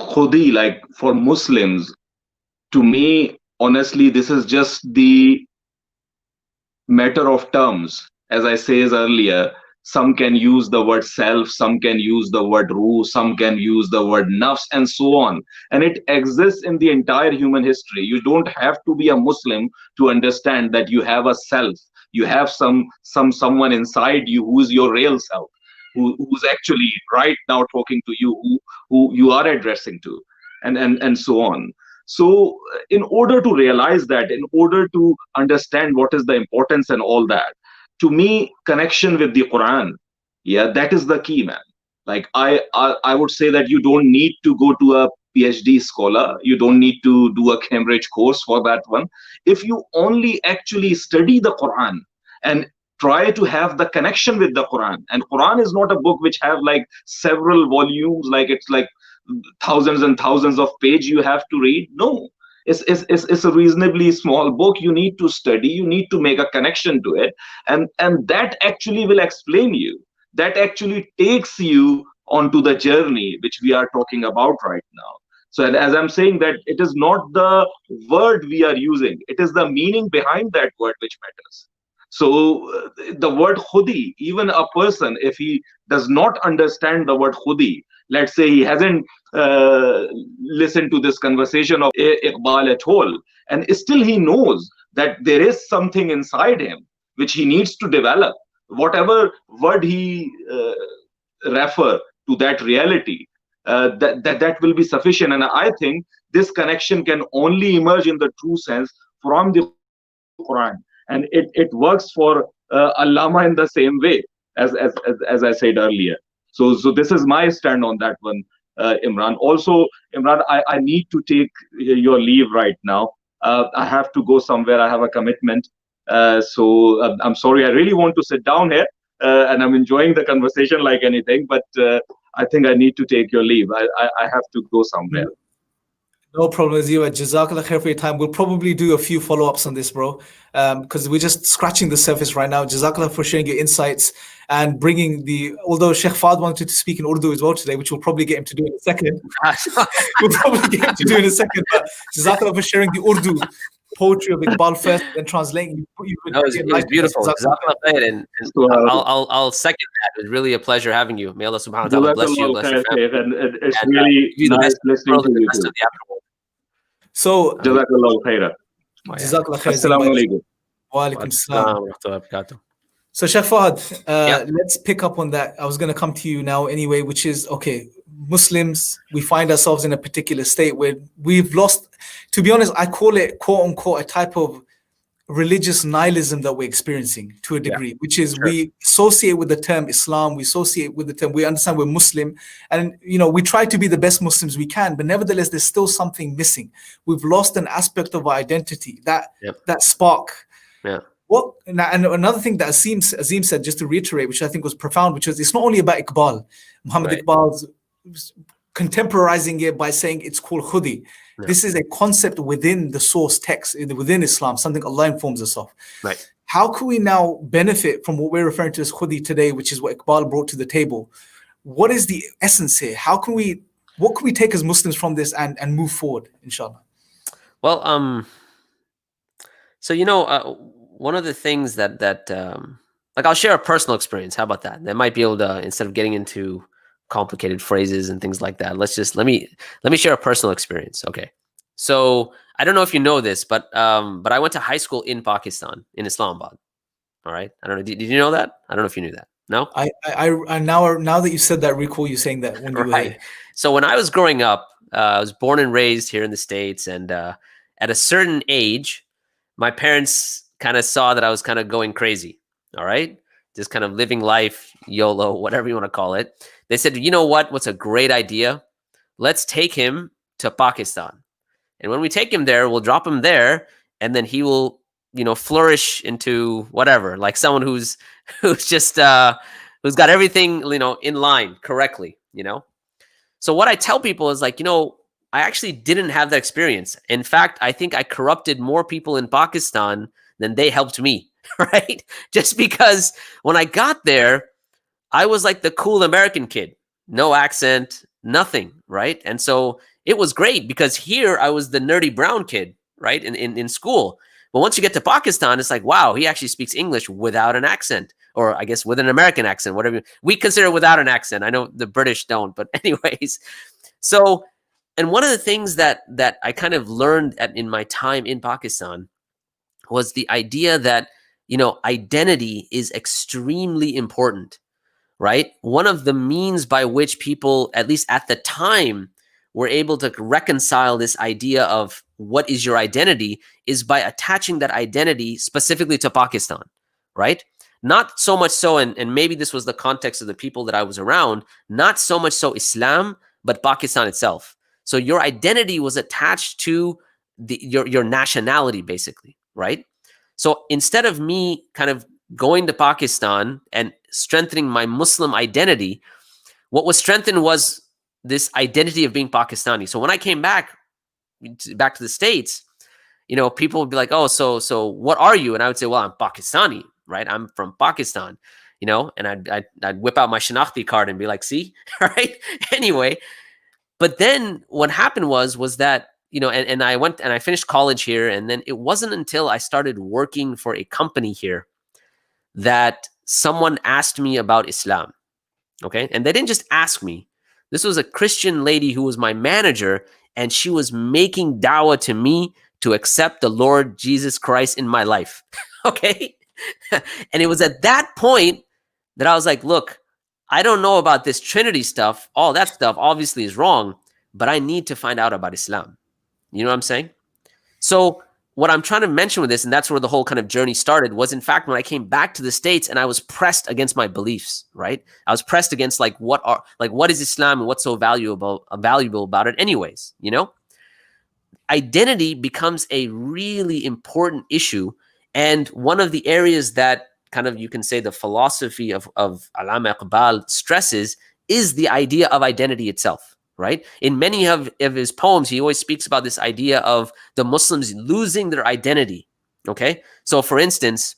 Khudi, like for Muslims, to me, honestly, this is just the matter of terms. As I said earlier, some can use the word self, some can use the word ruh, some can use the word nafs, and so on. And it exists in the entire human history. You don't have to be a Muslim to understand that you have a self. You have someone inside you who's your real self, who's actually right now talking to you, who you are addressing to, and so on. So, in order to realize that, in order to understand what is the importance and all that, to me, connection with the Quran, yeah, that is the key, man. Like I would say that you don't need to go to a PhD scholar, you don't need to do a Cambridge course for that one. If you only actually study the Quran and try to have the connection with the Quran, and Quran is not a book which have like several volumes, like it's like thousands and thousands of page you have to read. No, it's a reasonably small book. You need to study, you need to make a connection to it, and that actually will explain you, that actually takes you onto the journey which we are talking about right now. So as I'm saying, that it is not the word we are using, it is the meaning behind that word which matters. So the word khudi, even a person, if he does not understand the word khudi, let's say he hasn't listened to this conversation of Iqbal at all, and still he knows that there is something inside him which he needs to develop, whatever word he refer to that reality, that will be sufficient. And I think this connection can only emerge in the true sense from the Quran, and it works for Allama in the same way as I said earlier. So this is my stand on that one, Imran. Also, Imran, I need to take your leave right now. I have to go somewhere. I have a commitment. So I'm sorry. I really want to sit down here, and I'm enjoying the conversation like anything. But I think I need to take your leave. I have to go somewhere. No problem, Azima. Jazakallah khair for your time. We'll probably do a few follow-ups on this, bro, because we're just scratching the surface right now. Jazakallah for sharing your insights and bringing although Sheikh Fahd wanted to speak in Urdu as well today, which we'll probably get him to do in a second. We'll probably get him to do in a second, but Jazakallah for sharing the Urdu poetry of Iqbal first and translating. No, it was beautiful. Jazakallah khair, and I'll second that. It was really a pleasure having you. May Allah subhanahu wa ta'ala bless you, bless your family. And it's really nice listening to you too. So, Jazakallah khair. Jazakallah khair. Assalamu alaikum. Wa alaikum salam. So, Sheikh Fahad, let's pick up on that. I was going to come to you now anyway, which is, okay, Muslims, we find ourselves in a particular state where we've lost, to be honest, I call it, quote unquote, a type of religious nihilism that we're experiencing to a degree, which is we associate with the term Islam, we associate with the term, we understand we're Muslim, and we try to be the best Muslims we can, but nevertheless, there's still something missing. We've lost an aspect of our identity, that spark. Yeah. And another thing that Azim said, just to reiterate, which I think was profound, which was it's not only about Iqbal. Muhammad Iqbal's contemporizing it by saying it's called Khudi. Yeah. This is a concept within the source text, within Islam, something Allah informs us of. Right. How can we now benefit from what we're referring to as Khudi today, which is what Iqbal brought to the table? What is the essence here? What can we take as Muslims from this and move forward, inshallah? Well, so one of the things that like I'll share a personal experience. How about that? That might be able to, instead of getting into complicated phrases and things like that, let me share a personal experience. Okay, so I don't know if you know this, but I went to high school in Pakistan, in Islamabad. All right, I don't know. Did you know that? I don't know if you knew that. No. I now that you said that, recall you saying that when you were right. So when I was growing up, I was born and raised here in the States, and at a certain age, my parents kind of saw that I was kind of going crazy. All right, just kind of living life, YOLO, whatever you want to call it. They said, you know what? What's a great idea? Let's take him to Pakistan. And when we take him there, we'll drop him there, and then he will, flourish into whatever, like someone who's just, who's got everything, in line correctly, So what I tell people is like, I actually didn't have that experience. In fact, I think I corrupted more people in Pakistan than they helped me, right? Just because when I got there, I was like the cool American kid, no accent, nothing, right? And so it was great because here I was the nerdy brown kid, right, in school. But once you get to Pakistan, it's like, wow, he actually speaks English without an accent, or I guess with an American accent, whatever we consider without an accent. I know the British don't, but anyways. So, and one of the things that I kind of learned in my time in Pakistan was the idea that, identity is extremely important, right? One of the means by which people, at least at the time, were able to reconcile this idea of what is your identity is by attaching that identity specifically to Pakistan, right? Not so much so, and maybe this was the context of the people that I was around, not so much so Islam, but Pakistan itself. So your identity was attached to your nationality, basically, right? So instead of me kind of going to Pakistan and strengthening my Muslim identity, what was strengthened was this identity of being Pakistani. So when I came back to the States, people would be like, oh, so what are you? And I would say, well, I'm Pakistani, right? I'm from Pakistan, and I'd whip out my Shanakhti card and be like, see, right? Anyway, but then what happened was that, and I went and I finished college here. And then it wasn't until I started working for a company here that someone asked me about Islam. Okay. And they didn't just ask me. This was a Christian lady who was my manager, and she was making dawah to me to accept the Lord Jesus Christ in my life. Okay. And it was at that point that I was like, look, I don't know about this Trinity stuff. All that stuff obviously is wrong, but I need to find out about Islam. You know what I'm saying? So what I'm trying to mention with this, and that's where the whole kind of journey started, was in fact when I came back to the States and I was pressed against my beliefs, right? I was pressed against what is Islam and what's so valuable about it anyways, Identity becomes a really important issue. And one of the areas that kind of, you can say, the philosophy of Allama Iqbal stresses is the idea of identity itself. Right? In many of his poems, he always speaks about this idea of the Muslims losing their identity. Okay. So for instance,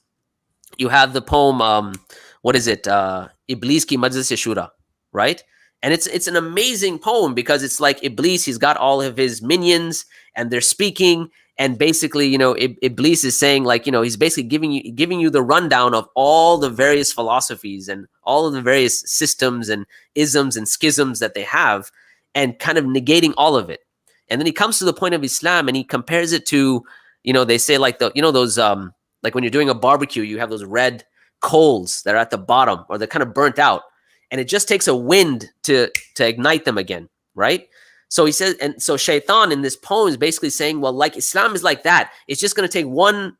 you have the poem, what is it? Iblis ki Majlis Shura, right? And it's an amazing poem because it's like Iblis, he's got all of his minions and they're speaking. And basically, Iblis is saying, like, he's basically giving you the rundown of all the various philosophies and all of the various systems and isms and schisms that they have, and kind of negating all of it. And then he comes to the point of Islam and he compares it to, they say like those, like when you're doing a barbecue, you have those red coals that are at the bottom or they're kind of burnt out. And it just takes a wind to ignite them again, right? So he says, and so Shaitan in this poem is basically saying, well, like Islam is like that. It's just going to take one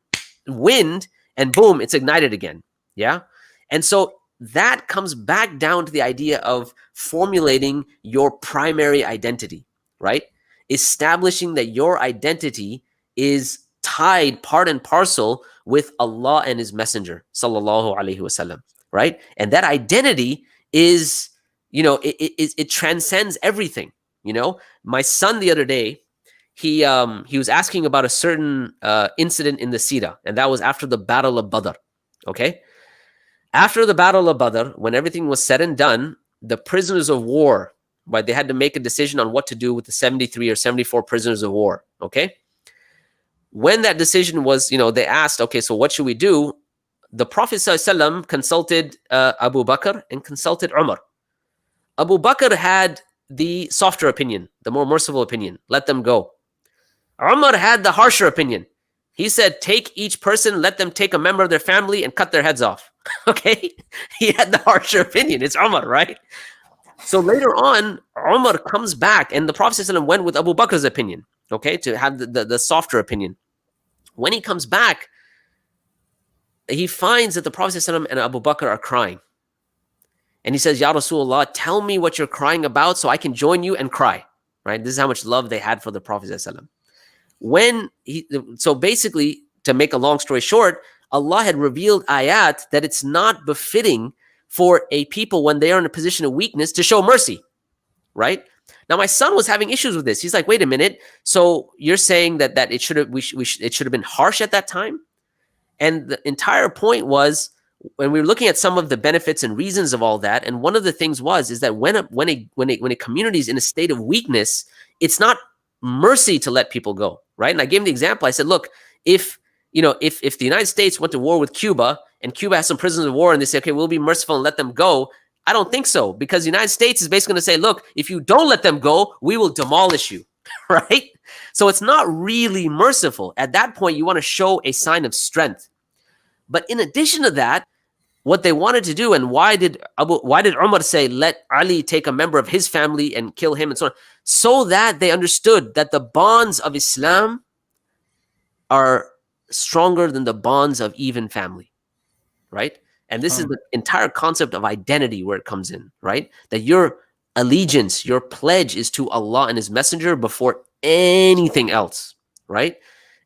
wind and boom, it's ignited again. Yeah. And so that comes back down to the idea of formulating your primary identity, right? Establishing that your identity is tied part and parcel with Allah and His Messenger, sallallahu alaihi wasallam, right? And that identity is, it transcends everything. My son the other day, he was asking about a certain incident in the Sirah, and that was after the Battle of Badr. Okay. After the Battle of Badr, when everything was said and done, the prisoners of war, right, they had to make a decision on what to do with the 73 or 74 prisoners of war, okay? When that decision was, they asked, okay, so what should we do? The Prophet ﷺ consulted Abu Bakr and consulted Umar. Abu Bakr had the softer opinion, the more merciful opinion, let them go. Umar had the harsher opinion. He said, take each person, let them take a member of their family and cut their heads off. Okay? He had the harsher opinion. It's Umar, right? So later on, Umar comes back and the Prophet ﷺ went with Abu Bakr's opinion, okay, to have the softer opinion. When he comes back, he finds that the Prophet ﷺ and Abu Bakr are crying. And he says, Ya Rasulullah, tell me what you're crying about so I can join you and cry, right? This is how much love they had for the Prophet ﷺ. So basically, to make a long story short, Allah had revealed ayat that it's not befitting for a people when they are in a position of weakness to show mercy, right? Now, my son was having issues with this. He's like, wait a minute. So you're saying that it should have it should have been harsh at that time? And the entire point was, when we were looking at some of the benefits and reasons of all that, and one of the things is that when a community is in a state of weakness, it's not mercy to let people go, right? And I gave him the example. I said, look, if the United States went to war with Cuba, and Cuba has some prisoners of war, and they say, okay, we'll be merciful and let them go, I don't think so, because the United States is basically going to say, look, if you don't let them go, we will demolish you, right? So it's not really merciful. At that point, you want to show a sign of strength. But in addition to that, what they wanted to do, and why did Umar say, let Ali take a member of his family and kill him and so on? So that they understood that the bonds of Islam are stronger than the bonds of even family, right? And this is the entire concept of identity where it comes in, right? That your allegiance, your pledge is to Allah and His Messenger before anything else, right?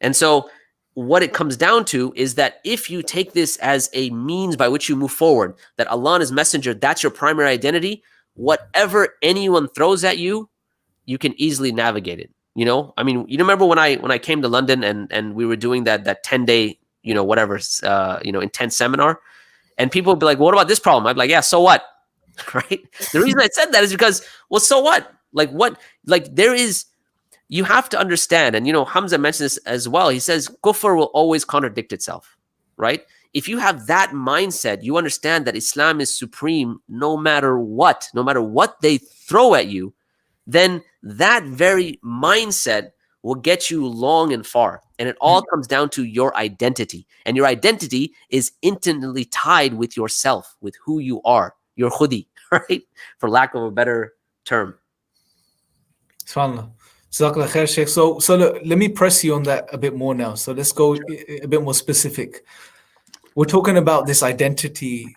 And so what it comes down to is that if you take this as a means by which you move forward, that Allah and His Messenger, that's your primary identity, whatever anyone throws at you, you can easily navigate it. I mean, you remember when I came to London and we were doing that 10-day, intense seminar, and people would be like, well, what about this problem? I'd be like, yeah, so what? Right? The reason I said that is because, well, so what? You have to understand, and Hamza mentioned this as well. He says kufr will always contradict itself, right? If you have that mindset, you understand that Islam is supreme no matter what they throw at you, then that very mindset will get you long and far. And it all comes down to your identity. And your identity is intimately tied with yourself, with who you are, your khudi, right? For lack of a better term. SubhanAllah. Jazakallah khair, Sheikh. So look, let me press you on that a bit more now. So let's go a bit more specific. We're talking about this identity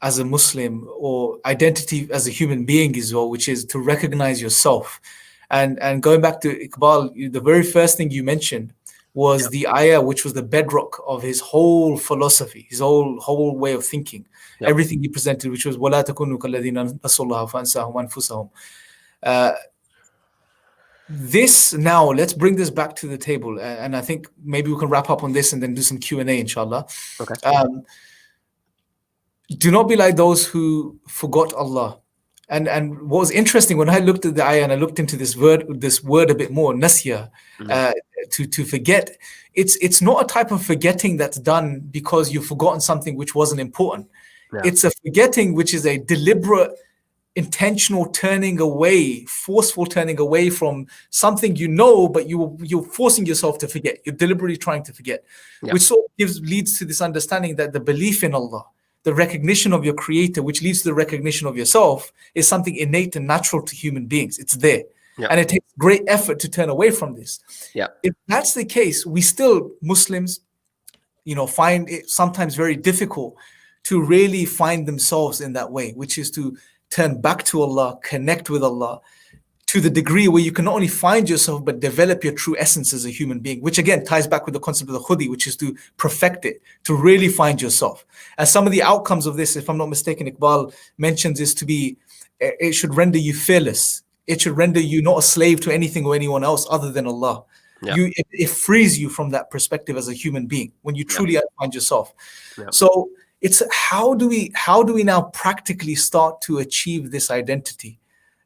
as a Muslim, or identity as a human being as well, which is to recognize yourself. And going back to Iqbal, the very first thing you mentioned was the ayah, which was the bedrock of his whole philosophy, his whole way of thinking. Everything he presented, which was وَلَا تَكُونُوا كَالَّذِينَ نَسُوا اللَّهَ فَأَنسَاهُمْ أَنفُسَهُمْ. This now, let's bring this back to the table, and I think maybe we can wrap up on this and then do some Q&A, inshallah. Okay. Do not be like those who forgot Allah. And what was interesting, when I looked at the ayah and I looked into this word a bit more, nasya, to forget, it's not a type of forgetting that's done because you've forgotten something which wasn't important. Yeah. It's a forgetting which is a deliberate, intentional turning away, forceful turning away from something but you're forcing yourself to forget. You're deliberately trying to forget, which sort of leads to this understanding that the belief in Allah, the recognition of your creator, which leads to the recognition of yourself, is something innate and natural to human beings. It's there. Yeah. And it takes great effort to turn away from this. Yeah. If that's the case, we still, Muslims, find it sometimes very difficult to really find themselves in that way, which is to turn back to Allah, connect with Allah, to the degree where you can not only find yourself, but develop your true essence as a human being, which again ties back with the concept of the Khudi, which is to perfect it, to really find yourself. And some of the outcomes of this, if I'm not mistaken, Iqbal mentions is it should render you fearless. It should render you not a slave to anything or anyone else other than Allah. Yeah. It frees you from that perspective as a human being when you truly find yourself. Yeah. So it's how do we now practically start to achieve this identity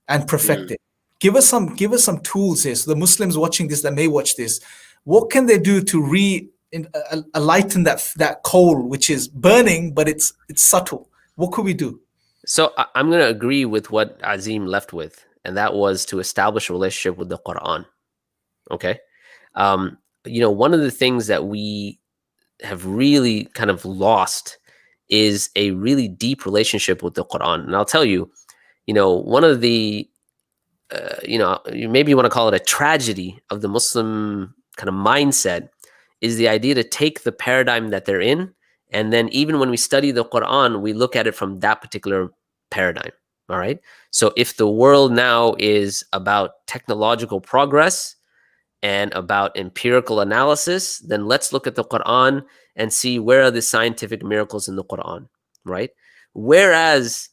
and perfect it? Give us some tools here. So the Muslims watching this, that may watch this, what can they do to lighten that coal which is burning, but it's subtle? What could we do? So I'm going to agree with what Azim left with, and that was to establish a relationship with the Quran. Okay, one of the things that we have really kind of lost is a really deep relationship with the Quran. And I'll tell you, one of the maybe you want to call it a tragedy of the Muslim kind of mindset is the idea to take the paradigm that they're in, and then even when we study the Quran, we look at it from that particular paradigm. All right. So if the world now is about technological progress and about empirical analysis, then let's look at the Quran and see where are the scientific miracles in the Quran, right? Whereas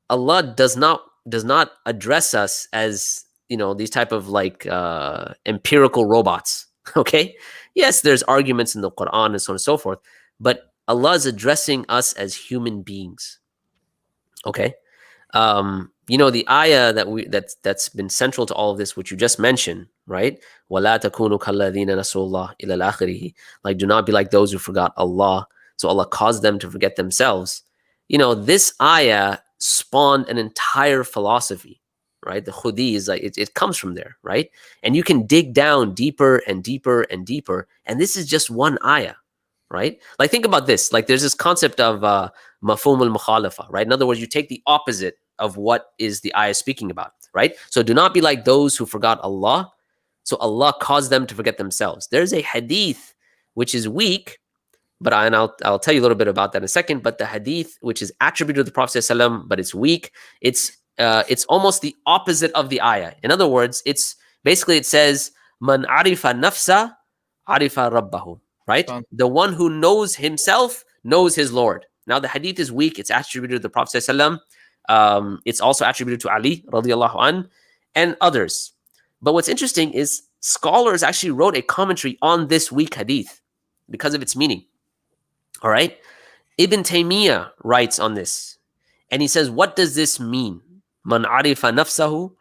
Allah does not address us as, you know, these type of like empirical robots. Okay, yes, there's arguments in the Quran and so on and so forth, but Allah is addressing us as human beings. Okay, you know, the ayah that's been central to all of this, which you just mentioned, right? وَلَا تَكُونُوا كَالَّذِينَ نَسُوا اللَّهَ إِلَى الْآخِرِهِ. Like, do not be like those who forgot Allah, so Allah caused them to forget themselves. You know, this ayah spawned an entire philosophy, right? The Khudi is like, it comes from there, right? And you can dig down deeper and deeper and deeper, and this is just one ayah, right? Like, think about this. Like, there's this concept of mafhum al-mukhalafa, right? In other words, you take the opposite of what is the ayah speaking about, right? So do not be like those who forgot Allah, so Allah caused them to forget themselves. There's a hadith which is weak, but I'll tell you a little bit about that in a second. But the hadith which is attributed to the Prophet ﷺ, but it's weak, it's almost the opposite of the ayah. In other words, it's basically, it says, man arifa nafsa arifa rabbahu, right? The one who knows himself knows his Lord. Now the hadith is weak, it's attributed to the Prophet ﷺ. It's also attributed to Ali radiallahu an and others. But what's interesting is scholars actually wrote a commentary on this weak hadith because of its meaning. All right. Ibn Taymiyyah writes on this, and he says, what does this mean? Man arifa nafsahu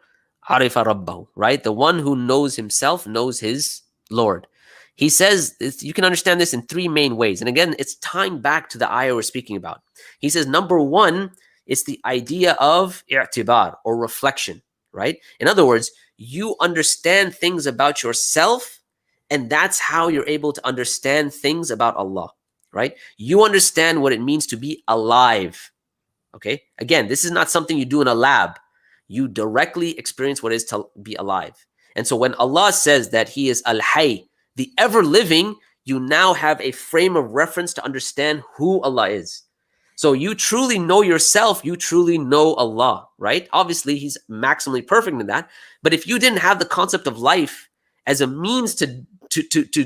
arifa rabbahu, right? The one who knows himself knows his Lord. He says, you can understand this in three main ways. And again, it's tying back to the ayah we're speaking about. He says, number one, it's the idea of i'tibar, or reflection, right? In other words, you understand things about yourself, and that's how you're able to understand things about Allah, right? You understand what it means to be alive, okay? Again, this is not something you do in a lab. You directly experience what it is to be alive. And so when Allah says that He is Al-Hayy, the ever-living, you now have a frame of reference to understand who Allah is. So you truly know yourself, you truly know Allah, right? Obviously, He's maximally perfect in that. But if you didn't have the concept of life as a means to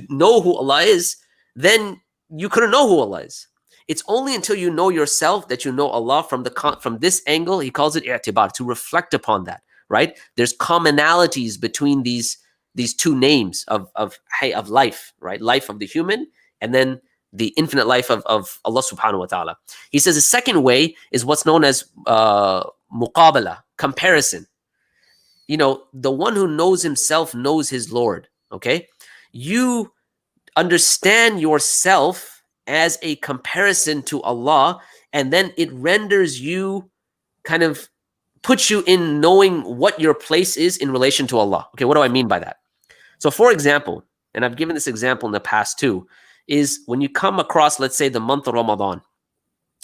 know who Allah is, then you couldn't know who Allah is. It's only until you know yourself that you know Allah from this angle. He calls it i'tibar, to reflect upon that, right? There's commonalities between these two names of life, right? Life of the human, and then the infinite life of Allah subhanahu wa ta'ala. He says the second way is what's known as muqabala, comparison. You know, the one who knows himself knows his Lord, okay? You understand yourself as a comparison to Allah, and then it renders you, kind of puts you in knowing what your place is in relation to Allah. Okay, what do I mean by that? So for example, and I've given this example in the past too, is when you come across, let's say, the month of Ramadan,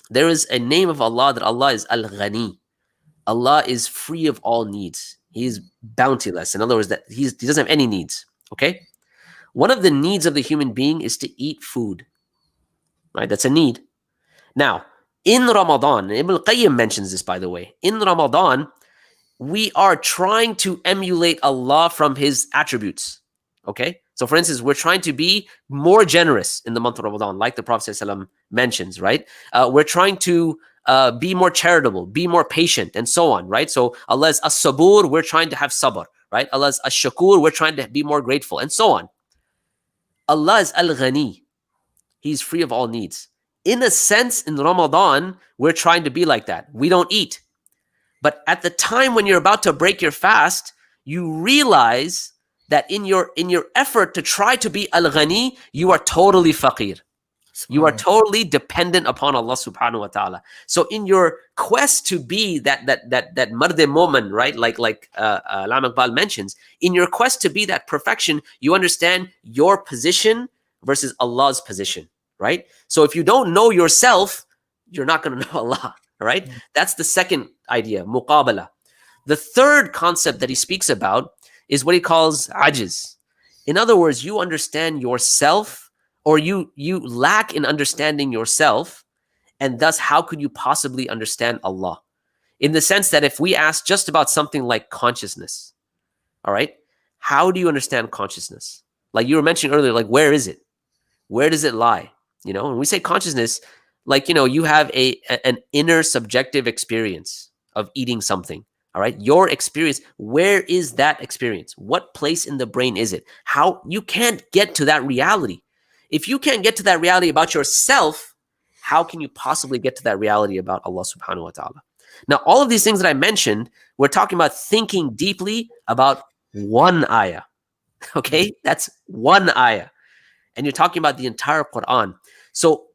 there is a name of Allah that Allah is Al-Ghani. Allah is free of all needs. He is bountiless. In other words, that he doesn't have any needs, okay? One of the needs of the human being is to eat food, right? That's a need. Now, in Ramadan, and Ibn Qayyim mentions this, by the way, in Ramadan, we are trying to emulate Allah from His attributes, okay? So for instance, we're trying to be more generous in the month of Ramadan, like the Prophet ﷺ mentions, right? We're trying to be more charitable, be more patient, and so on, right? So Allah is as-sabur, we're trying to have sabr, right? Allah is ash-shakur, we're trying to be more grateful, and so on. Allah is al-ghani. He's free of all needs. In a sense, in Ramadan, we're trying to be like that. We don't eat. But at the time when you're about to break your fast, you realize that in your effort to try to be al-ghani, you are totally faqir. You are totally dependent upon Allah subhanahu wa ta'ala. So in your quest to be that marde momen, right? Like Allama Iqbal mentions, in your quest to be that perfection, you understand your position versus Allah's position, right? So if you don't know yourself, you're not going to know Allah, right? That's the second idea, muqabala. The third concept that he speaks about is what he calls ajiz. In other words, you understand yourself, or you lack in understanding yourself, and thus how could you possibly understand Allah? In the sense that if we ask just about something like consciousness, all right, how do you understand consciousness? Like you were mentioning earlier, like where is it? Where does it lie? You know, when we say consciousness, like, you have an inner subjective experience of eating something. All right. Your experience, where is that experience? What place in the brain is it? How you can't get to that reality. If you can't get to that reality about yourself, how can you possibly get to that reality about Allah subhanahu wa ta'ala? Now, all of these things that I mentioned, we're talking about thinking deeply about one ayah. Okay. That's one ayah. And you're talking about the entire Quran. So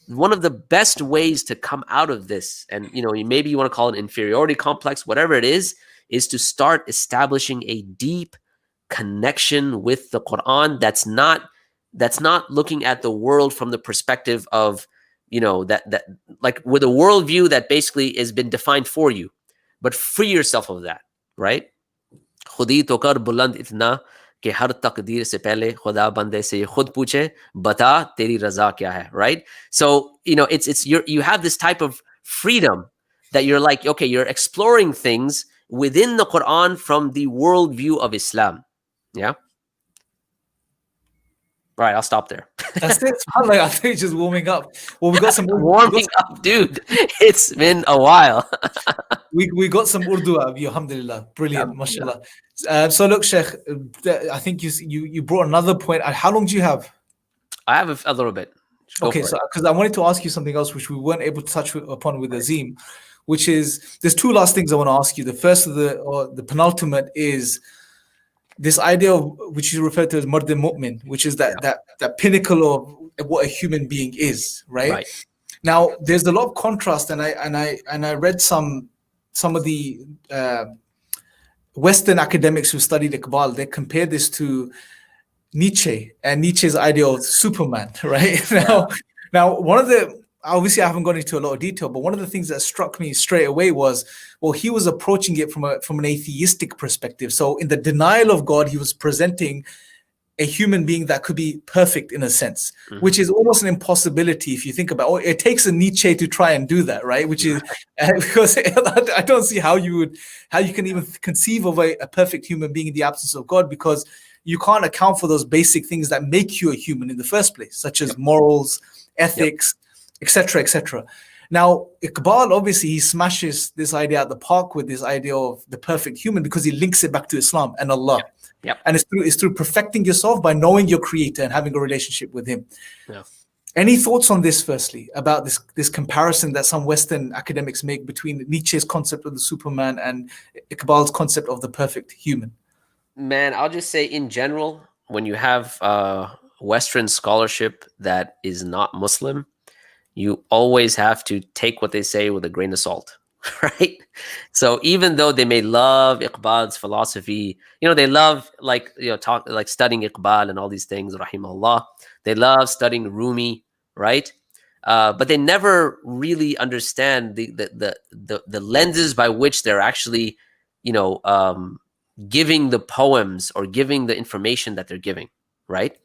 one of the best ways to come out of this, and maybe you want to call it inferiority complex, whatever it is to start establishing a deep connection with the Quran that's not looking at the world from the perspective of that like with a worldview that basically has been defined for you, but free yourself of that, right? Khudi to kar buland itna कि हर तकदीर से पहले खुदा बंदे से खुद पूछे बता तेरी रजा क्या है, right? So you have this type of freedom that you're like, okay, you're exploring things within the Quran from the worldview of Islam. Yeah. All right, I'll stop there. That's it. I think it's just warming up. Well, we got some warming up, dude. It's been a while. we got some Urdu out of you, alhamdulillah. Brilliant, mashallah. So look, Sheikh, I think you brought another point. How long do you have? I have a little bit. Okay, so because I wanted to ask you something else which we weren't able to touch upon with Azim, which is there's two last things I want to ask you. The first of the penultimate is this idea of which you refer to as mard mu'min, which is that pinnacle of what a human being is, right? Now there's a lot of contrast, and I read some of the Western academics who studied Iqbal. They compared this to Nietzsche and Nietzsche's idea of Superman, right? Now one of the, obviously I haven't gone into a lot of detail, but one of the things that struck me straight away was, well, he was approaching it from an atheistic perspective. So in the denial of God, he was presenting a human being that could be perfect in a sense, which is almost an impossibility if you think about it. It takes a Nietzsche to try and do that, right? Which is because I don't see how you can even conceive of a perfect human being in the absence of God, because you can't account for those basic things that make you a human in the first place, such as morals, ethics, etc., etc. Now, Iqbal, obviously, he smashes this idea at the park with this idea of the perfect human because he links it back to Islam and Allah. And it's through perfecting yourself by knowing your creator and having a relationship with him. Any thoughts on this, firstly, about this comparison that some Western academics make between Nietzsche's concept of the Superman and Iqbal's concept of the perfect human? Man, I'll just say in general, when you have Western scholarship that is not Muslim, you always have to take what they say with a grain of salt, right? So even though they may love Iqbal's philosophy, they love studying Iqbal and all these things, rahimahullah. They love studying Rumi, right? But they never really understand the lenses by which they're actually, giving the poems or giving the information that they're giving, right?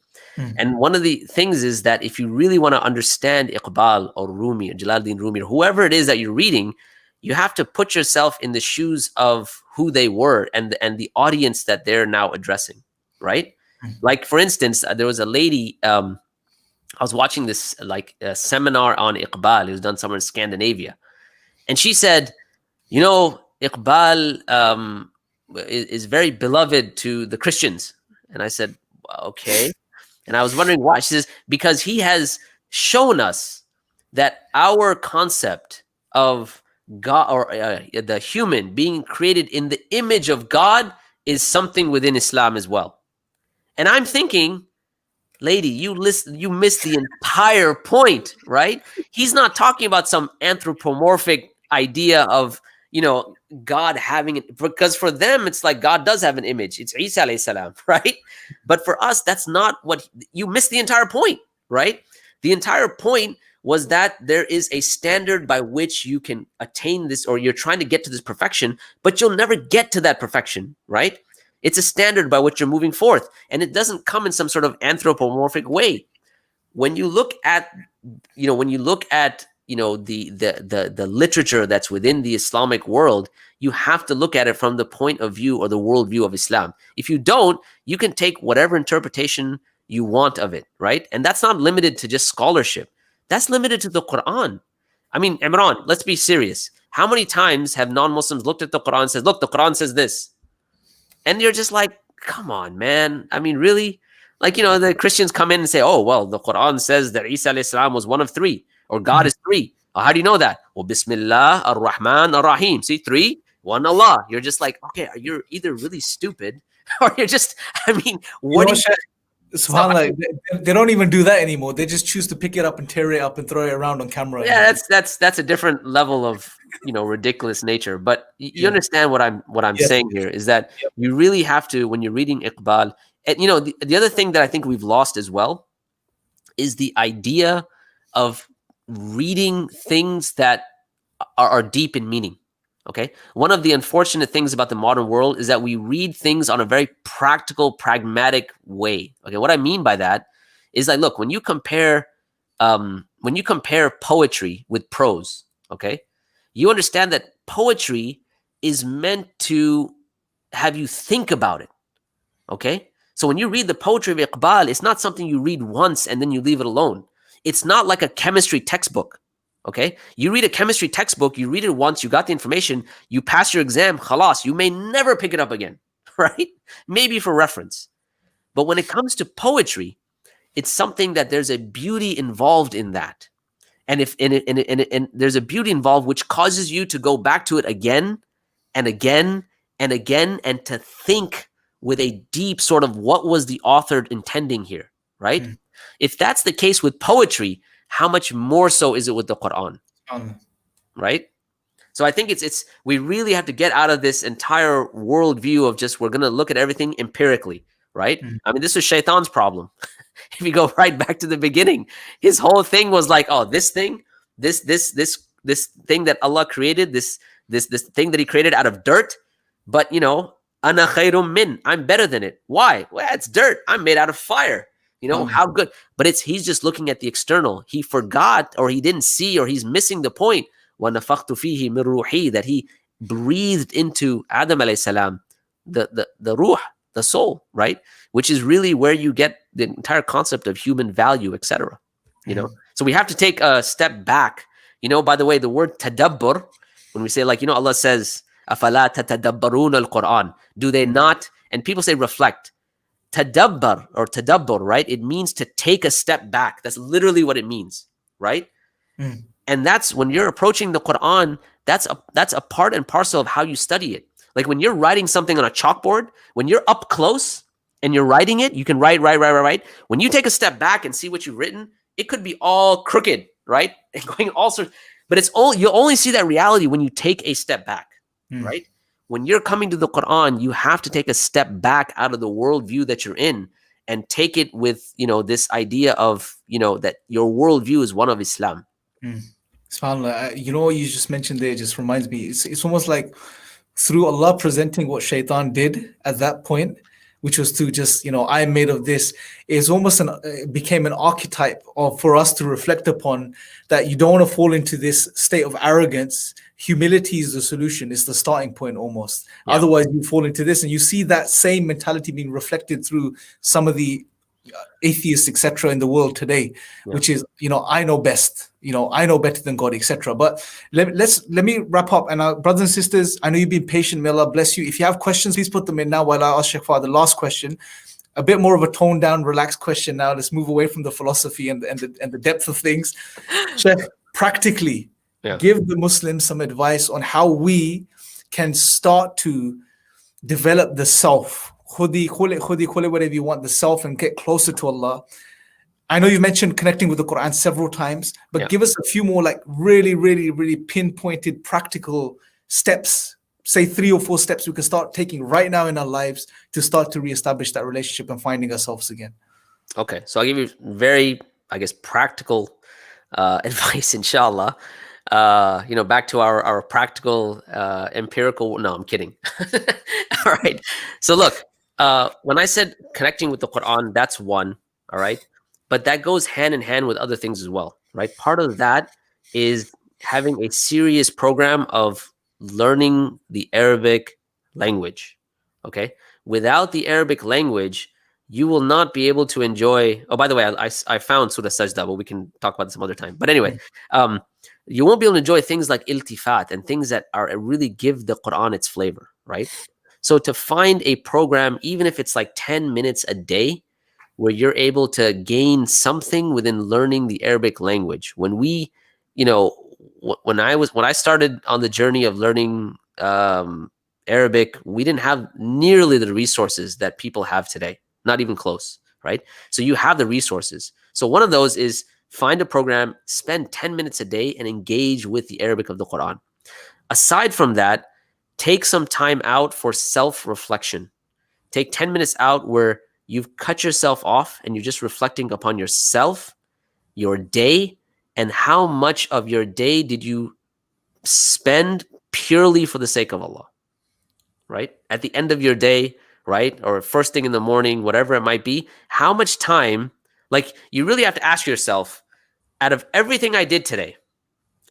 And one of the things is that if you really want to understand Iqbal or Rumi or Jalaluddin Rumi or whoever it is that you're reading, you have to put yourself in the shoes of who they were and the audience that they're now addressing, right? Like, for instance, there was a lady, I was watching this seminar on Iqbal. It was done somewhere in Scandinavia. And she said, Iqbal is very beloved to the Christians. And I said, okay. And I was wondering why. She says, because he has shown us that our concept of God or the human being created in the image of God is something within Islam as well. And I'm thinking, lady, you missed the entire point, right? He's not talking about some anthropomorphic idea of, God having it, because for them, it's like God does have an image. It's Isa alayhi salam, right? But for us, that's not what you missed the entire point, right? The entire point was that there is a standard by which you can attain this, or you're trying to get to this perfection, but you'll never get to that perfection, right? It's a standard by which you're moving forth, and it doesn't come in some sort of anthropomorphic way. When you look at, the literature that's within the Islamic world, you have to look at it from the point of view or the worldview of Islam. If you don't, you can take whatever interpretation you want of it, right? And that's not limited to just scholarship. That's limited to the Quran. I mean, Imran, let's be serious. How many times have non-Muslims looked at the Quran and said, look, the Quran says this? And you're just like, come on, man. I mean, really? Like, the Christians come in and say, oh, well, the Quran says that Isa alayhi salam was one of three, or God is three. How do you know that? Well, Bismillah ar-Rahman ar-Rahim. See, three, one Allah. You're just like, okay, you're either really stupid or you're just, I mean, what do you... SubhanAllah, they don't even do that anymore. They just choose to pick it up and tear it up and throw it around on camera. Yeah, that's a different level of ridiculous nature. But you understand what I'm saying here is that you really have to, when you're reading Iqbal, and the other thing that I think we've lost as well is the idea of reading things that are deep in meaning. Okay, one of the unfortunate things about the modern world is that we read things on a very practical, pragmatic way. Okay, what I mean by that is like, look, when you compare poetry with prose, okay, you understand that poetry is meant to have you think about it. Okay, so when you read the poetry of Iqbal, it's not something you read once and then you leave it alone. It's not like a chemistry textbook. Okay, you read a chemistry textbook, you read it once, you got the information, you pass your exam, khalas, you may never pick it up again, right? Maybe for reference. But when it comes to poetry, it's something that there's a beauty involved in that. And there's a beauty involved which causes you to go back to it again and again and again and to think with a deep sort of what was the author intending here, right? Mm. If that's the case with poetry, how much more so is it with the Quran, right? So I think it's we really have to get out of this entire worldview of just we're going to look at everything empirically, right? Mm-hmm. I mean, this was Shaitan's problem. If you go right back to the beginning, his whole thing was like, oh, this thing, this thing that Allah created, this thing that He created out of dirt, but ana khairum min, I'm better than it. Why? Well, it's dirt. I'm made out of fire. How good, but he's just looking at the external. He forgot, or he didn't see, or he's missing the point. وَنَفَخْتُ فِيهِ مِنْ رُوحِي, that he breathed into Adam alayhi salam, the ruh, the soul, right? Which is really where you get the entire concept of human value, etc. So we have to take a step back. By the way, the word tadabbur, when we say Allah says, أَفَلَا تَتَدَبَّرُونَ الْقُرْآنِ, do they not? And people say reflect. Tadabbur, right? It means to take a step back. That's literally what it means, right? Mm. And that's when you're approaching the Quran, that's a part and parcel of how you study it. Like when you're writing something on a chalkboard, when you're up close and you're writing it, you can write. When you take a step back and see what you've written, it could be all crooked, right? And going all sorts, but you'll only see that reality when you take a step back, right? When you're coming to the Quran, you have to take a step back out of the worldview that you're in and take it with, this idea of, that your worldview is one of Islam. SubhanAllah, what you just mentioned there just reminds me, it's almost like through Allah presenting what Shaitan did at that point, which was to just, I am made of this, is almost it became an archetype for us to reflect upon, that you don't want to fall into this state of arrogance. Humility is the solution. It's the starting point almost. Yeah. Otherwise, you fall into this, and you see that same mentality being reflected through some of the atheists, etc., in the world today, which is, I know best. I know better than God, etc. But let me wrap up. And brothers and sisters, I know you've been patient. May Allah bless you. If you have questions, please put them in now while I ask Sheikh Fahad the last question. A bit more of a toned down, relaxed question now. Let's move away from the philosophy and the depth of things. Sheikh, practically, give the Muslims some advice on how we can start to develop the self. Khudi, call it whatever you want, the self, and get closer to Allah. I know you've mentioned connecting with the Quran several times, but give us a few more really, really, really pinpointed practical steps, say 3 or 4 steps we can start taking right now in our lives to start to reestablish that relationship and finding ourselves again. Okay, so I'll give you very, practical advice, inshallah. Back to our practical, empirical. No, I'm kidding. All right. So look, when I said connecting with the Quran, that's one. All right. But that goes hand in hand with other things as well, right? Part of that is having a serious program of learning the Arabic language. Okay. Without the Arabic language, you will not be able to enjoy. Oh, by the way, I found Surah Sajda, but we can talk about this some other time. But anyway, you won't be able to enjoy things like iltifat and things that are really give the Quran its flavor, right? So to find a program, even if it's like 10 minutes a day, where you're able to gain something within learning the Arabic language. When we, when I started on the journey of learning Arabic, we didn't have nearly the resources that people have today, not even close, right? So you have the resources. So one of those is find a program, spend 10 minutes a day and engage with the Arabic of the Quran. Aside from that, take some time out for self-reflection. Take 10 minutes out where you've cut yourself off and you're just reflecting upon yourself, your day, and how much of your day did you spend purely for the sake of Allah, right? At the end of your day, right? Or first thing in the morning, whatever it might be, how much time, like you really have to ask yourself, out of everything I did today,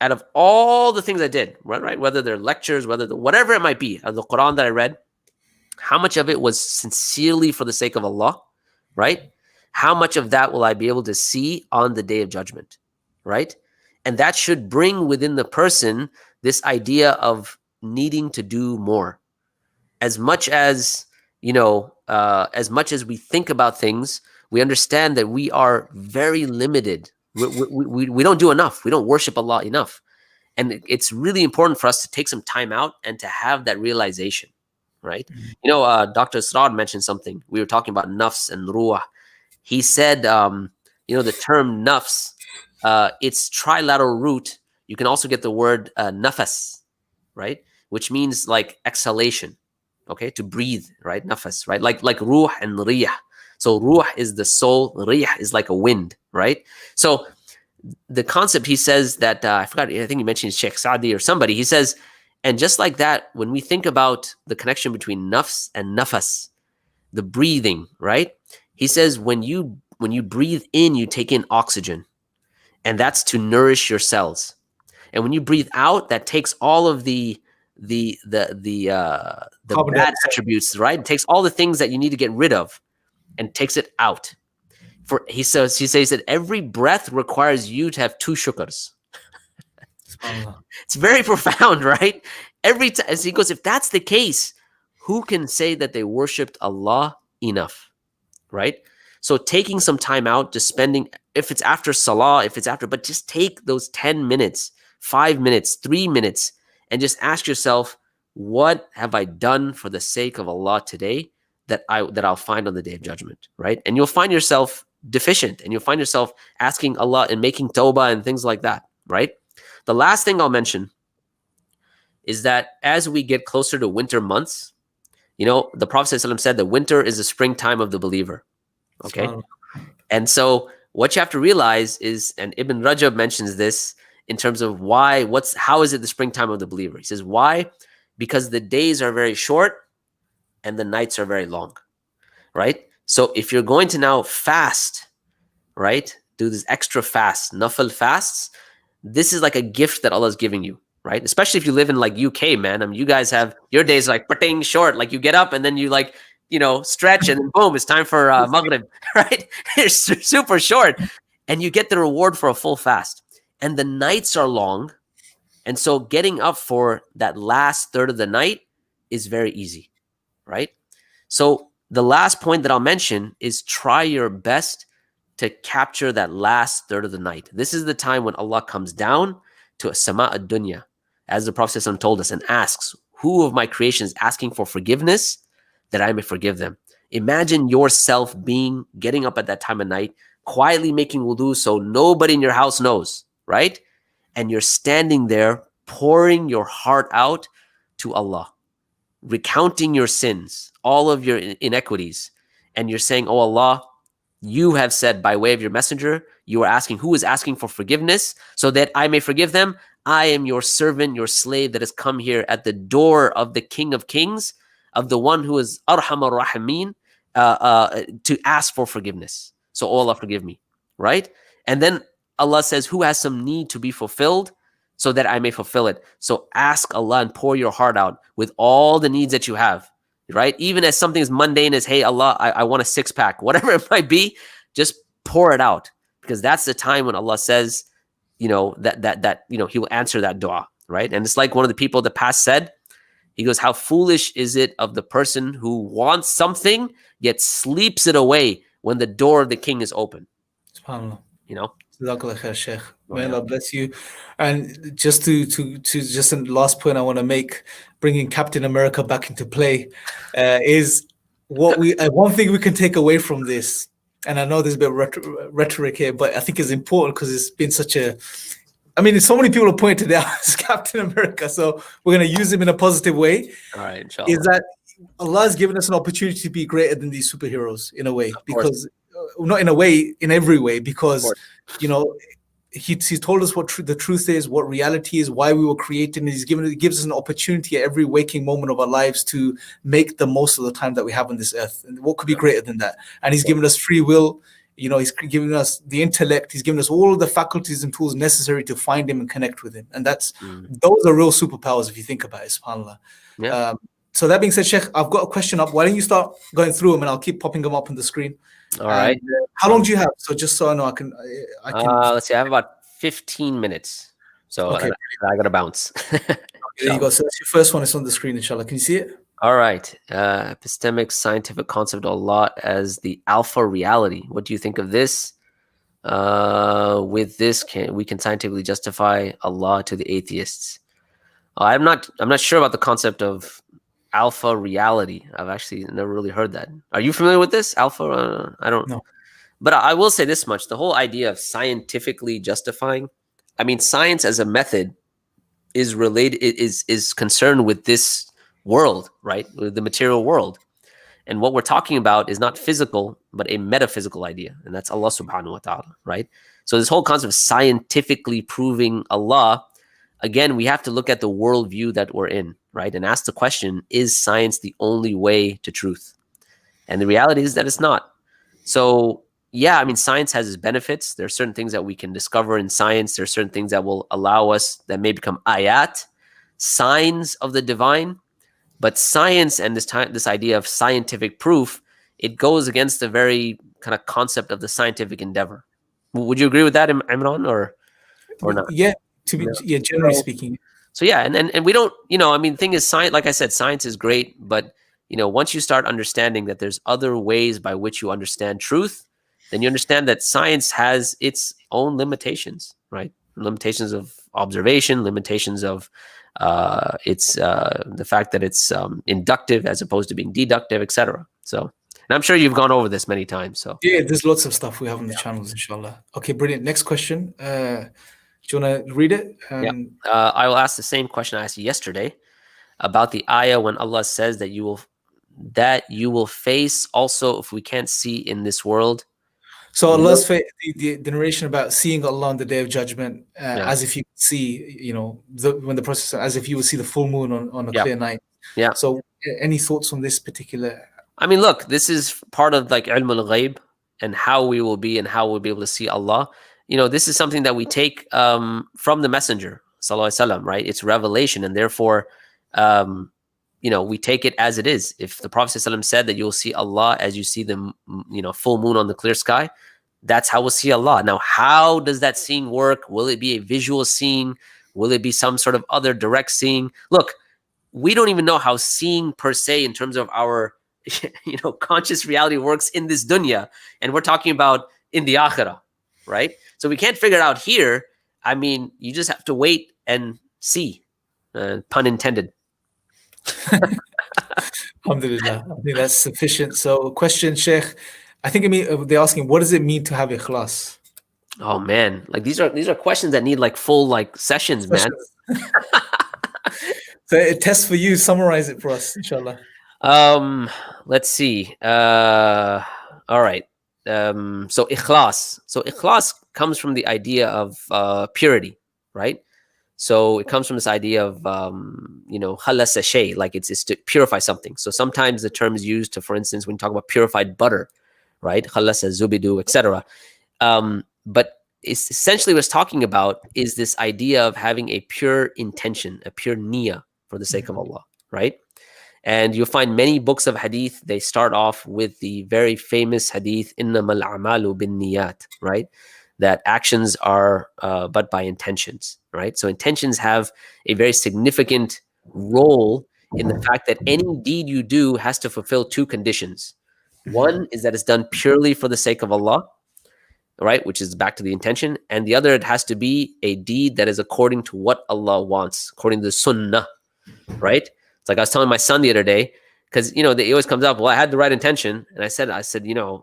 out of all the things I did, right? Whether they're lectures, whatever it might be, of the Quran that I read, how much of it was sincerely for the sake of Allah, right? How much of that will I be able to see on the day of judgment, right? And that should bring within the person this idea of needing to do more. As much as, as much as we think about things, we understand that we are very limited. We don't do enough. We don't worship Allah enough. And it's really important for us to take some time out and to have that realization. Right? Dr. Srad mentioned something. We were talking about nafs and ruach. He said, the term nafs, its trilateral root, you can also get the word nafas, right? Which means like exhalation, okay? To breathe, right? Nafas, right? Like ruh and riyah. So ruh is the soul, riyah is like a wind, right? So the concept, he says that, I think he mentioned Sheikh Saadi or somebody, he says, and just like that, when we think about the connection between nafs and nafas, the breathing, right? He says when you breathe in, you take in oxygen, and that's to nourish your cells. And when you breathe out, that takes all of the bad attributes, right? It takes all the things that you need to get rid of, and takes it out. He says that every breath requires you to have 2 shukrs. It's very profound, right? Every time, as he goes, if that's the case, who can say that they worshipped Allah enough, right? So taking some time out, just spending, if it's after salah, but just take those 10 minutes, 5 minutes, 3 minutes, and just ask yourself, what have I done for the sake of Allah today that I'll find on the day of judgment, right? And you'll find yourself deficient, and you'll find yourself asking Allah and making tawbah and things like that, right? The last thing I'll mention is that as we get closer to winter months, the Prophet ﷺ said that winter is the springtime of the believer. Okay. And so what you have to realize is, and Ibn Rajab mentions this in terms of how is it the springtime of the believer? He says, why? Because the days are very short and the nights are very long, right? So if you're going to now fast, right, do this extra fast, nafil fasts, this is like a gift that Allah is giving you, right? Especially if you live in like UK, man. I mean, you guys have your days like pretty short. Like you get up and then you like, stretch and then boom, it's time for Maghrib, right? It's super short. And you get the reward for a full fast. And the nights are long. And so getting up for that last third of the night is very easy, right? So the last point that I'll mention is try your best to capture that last third of the night. This is the time when Allah comes down to Sama ad-Dunya, as the Prophet ﷺ told us, and asks, who of my creation is asking for forgiveness that I may forgive them? Imagine yourself getting up at that time of night, quietly making wudu so nobody in your house knows, right? And you're standing there pouring your heart out to Allah, recounting your sins, all of your inequities, and you're saying, oh Allah, you have said by way of your messenger, you are asking who is asking for forgiveness so that I may forgive them. I am your servant, your slave that has come here at the door of the King of Kings, of the one who is Arhamar Rahimin, to ask for forgiveness. So, oh Allah, forgive me, right? And then Allah says, who has some need to be fulfilled so that I may fulfill it? So ask Allah and pour your heart out with all the needs that you have. right? Even as something as mundane as, hey, Allah, I want a six-pack, whatever it might be, just pour it out, because that's the time when Allah says, you know, that you know, he will answer that dua, right? And it's like one of the people of the past said, he goes, how foolish is it of the person who wants something yet sleeps it away when the door of the king is open? SubhanAllah. You know? Jazakallah khair, Sheikh. May yeah. Allah bless you. And just to just a last point I want to make, bringing Captain America back into play, is what we one thing we can take away from this. And I know there's a bit of rhetoric here, but I think it's important because it's been such a. I mean, so many people have pointed out as Captain America, so we're going to use him in a positive way. All right, inshallah. Is that Allah has given us an opportunity to be greater than these superheroes in a way, because not in a way, in every way, because you know, he's told us what the truth is, what reality is, why we were created, and he gives us an opportunity at every waking moment of our lives to make the most of the time that we have on this earth. And what could be greater than that? And he's given us free will. You know, he's given us the intellect. He's given us all of the faculties and tools necessary to find him and connect with him. And that's those are real superpowers if you think about it, subhanAllah. Yeah. So that being said, Sheikh, I've got a question up. Why don't you start going through them and I'll keep popping them up on the screen. All right. How long do you have? So just so I know, I can. Let's see. I have about 15 minutes. So okay. I got to bounce. There you go. So that's your first one. It's on the screen, inshallah. Can you see it? All right. Epistemic scientific concept of Allah as the alpha reality. What do you think of this? With this, we can scientifically justify Allah to the atheists. I'm not sure about the concept of alpha reality. I've actually never really heard that. Are you familiar with this? Alpha? I don't know. But I will say this much. The whole idea of scientifically justifying, I mean, science as a method is related, is concerned with this world, right? With the material world. And what we're talking about is not physical, but a metaphysical idea. And that's Allah subhanahu wa ta'ala, right? So this whole concept of scientifically proving Allah, again, we have to look at the worldview that we're in, right? And ask the question, is science the only way to truth? And the reality is that it's not. So yeah, I mean, science has its benefits. There are certain things that we can discover in science. There are certain things that will allow us, that may become ayat, signs of the divine. But science and this idea of scientific proof, it goes against the very kind of concept of the scientific endeavor. Would you agree with that, Imran, or not? Yeah, generally speaking. So yeah, and we don't, you know, I mean, the thing is, science, like I said, science is great, but you know, once you start understanding that there's other ways by which you understand truth, then you understand that science has its own limitations, right? Limitations of observation, limitations of the fact that it's inductive as opposed to being deductive, etc. So, and I'm sure you've gone over this many times. So yeah, there's lots of stuff we have on the channels, inshallah. Okay, brilliant. Next question. Do you want to read it? I will ask the same question I asked you yesterday about the ayah when Allah says that you will face also if we can't see in this world. So Allah's the narration about seeing Allah on the Day of Judgment, as if you see, you know, when the process, as if you would see the full moon on a clear night. Yeah. So, any thoughts on this particular? I mean, look, this is part of like ilm al-ghaib and how we will be and how we'll be able to see Allah. You know, this is something that we take from the Messenger, sallallahu alaihi wasallam, right? It's revelation, and therefore, you know, we take it as it is. If the Prophet ﷺ said that you'll see Allah as you see the, you know, full moon on the clear sky, that's how we'll see Allah. Now, how does that seeing work? Will it be a visual seeing? Will it be some sort of other direct seeing? Look, we don't even know how seeing per se in terms of our, you know, conscious reality works in this dunya. And we're talking about in the akhirah, right? So we can't figure it out here. I mean, you just have to wait and see, pun intended. Alhamdulillah. I think that's sufficient. So, question, Sheikh. I think they're asking, what does it mean to have ikhlas? Oh man, like these are questions that need like full like sessions, man. So a test for you. Summarize it for us, inshallah. Let's see. All right. So ikhlas. So ikhlas comes from the idea of purity, right? So it comes from this idea of, you know, khalasa shay, like it's to purify something. So sometimes the term is used to, for instance, when you talk about purified butter, right? Khalasa zubidu, etc. But it's essentially what it's talking about is this idea of having a pure intention, a pure niyyah for the sake of Allah, right? And you'll find many books of hadith, they start off with the very famous hadith, innamal a'malu bin niyat, right? That actions are but by intentions, right? So intentions have a very significant role in the fact that any deed you do has to fulfill two conditions. One is that it's done purely for the sake of Allah, right? Which is back to the intention. And the other, it has to be a deed that is according to what Allah wants, according to the sunnah, right? It's like I was telling my son the other day, because he always comes up, well, I had the right intention. And I said,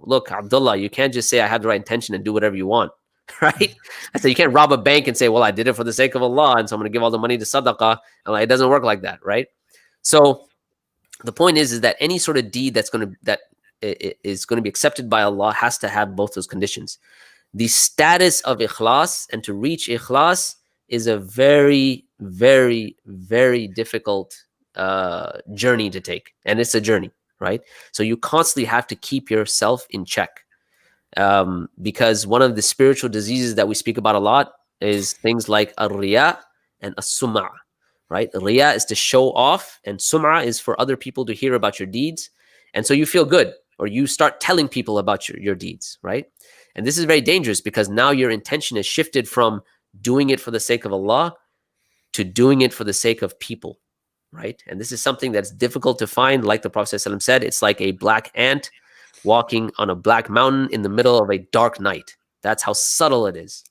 look, Abdullah, you can't just say I had the right intention and do whatever you want, right? I said, you can't rob a bank and say, well, I did it for the sake of Allah, and so I'm going to give all the money to sadaqah. And it doesn't work like that, right? So the point is that any sort of deed that is going to be accepted by Allah has to have both those conditions. The status of Ikhlas, and to reach Ikhlas, is a very, very, very difficult journey to take. And it's a journey, right? So you constantly have to keep yourself in check. Because one of the spiritual diseases that we speak about a lot is things like ar-riya and as-sum'a, right? Riya is to show off, and sum'a is for other people to hear about your deeds. And so you feel good, or you start telling people about your deeds, right? And this is very dangerous, because now your intention is shifted from doing it for the sake of Allah to doing it for the sake of people, right? And this is something that's difficult to find. Like the Prophet ﷺ said, it's like a black ant walking on a black mountain in the middle of a dark night. That's how subtle it is.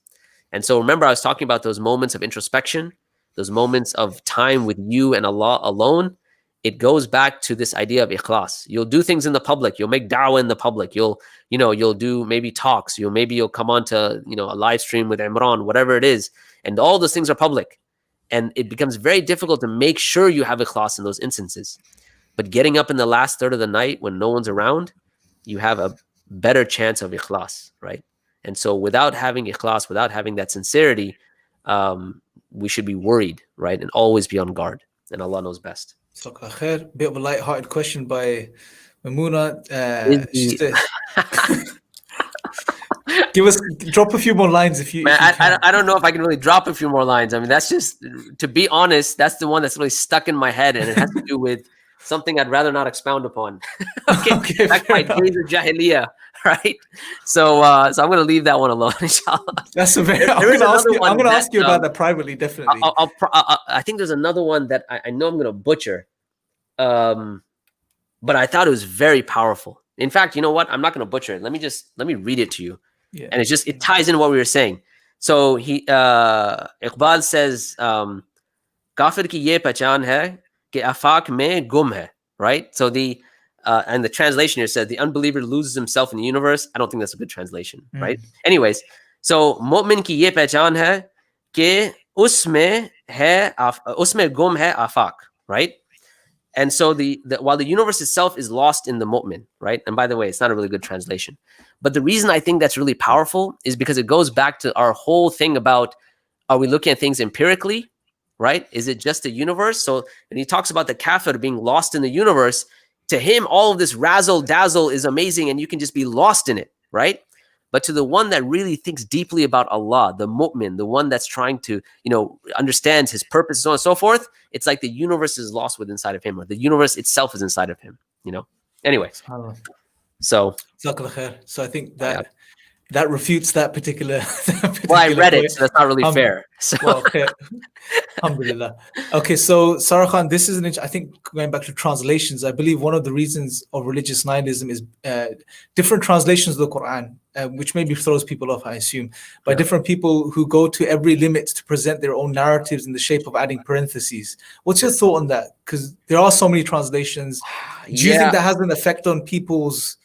And so remember, I was talking about those moments of introspection, those moments of time with you and Allah alone. It goes back to this idea of ikhlas. You'll do things in the public. You'll make da'wah in the public. You'll do maybe talks. You'll come on to, a live stream with Imran, whatever it is. And all those things are public. And it becomes very difficult to make sure you have ikhlas in those instances. But getting up in the last third of the night when no one's around, you have a better chance of ikhlas, right? And so without having ikhlas, without having that sincerity, we should be worried, right? And always be on guard. And Allah knows best. Bit of a light-hearted question by Mamuna. Drop a few more lines if you. Man, if you can. I don't know if I can really drop a few more lines. I mean, that's just, to be honest, that's the one that's really stuck in my head, and it has to do with something I'd rather not expound upon. Okay, back my days of Jahiliyyah, right? So I'm going to leave that one alone, inshallah. That's a very. I'm going to ask you about that privately, definitely. I think there's another one that I know I'm going to butcher, but I thought it was very powerful. In fact, you know what? I'm not going to butcher it. Let me read it to you. Yeah. And it ties in what we were saying. So Iqbal says, "Kafir ki ye pehchan hai कि आफाक में गुम है," right? So and the translation here said the unbeliever loses himself in the universe. I don't think that's a good translation, right? Anyways, so Mumin की ये पहचान है कि उसमें गुम है आफाक, right? And so while the universe itself is lost in the mu'min, right? And by the way, it's not a really good translation. But the reason I think that's really powerful is because it goes back to our whole thing about, are we looking at things empirically? Right? Is it just a universe? So, and he talks about the kafir being lost in the universe. To him, all of this razzle dazzle is amazing, and you can just be lost in it, right? But to the one that really thinks deeply about Allah, the mu'min, the one that's trying to, understands his purpose, so on and so forth, it's like the universe is lost within inside of him, or the universe itself is inside of him, Anyway, so I think that refutes that particular. Well, I read it, so that's not really fair. So. Well, okay. Alhamdulillah. Okay, so Sarah Khan, this is I think going back to translations, I believe one of the reasons of religious nihilism is different translations of the Quran, which maybe throws people off, I assume, by different people who go to every limit to present their own narratives in the shape of adding parentheses. What's your thought on that? Because there are so many translations. Do you think that has an effect on people's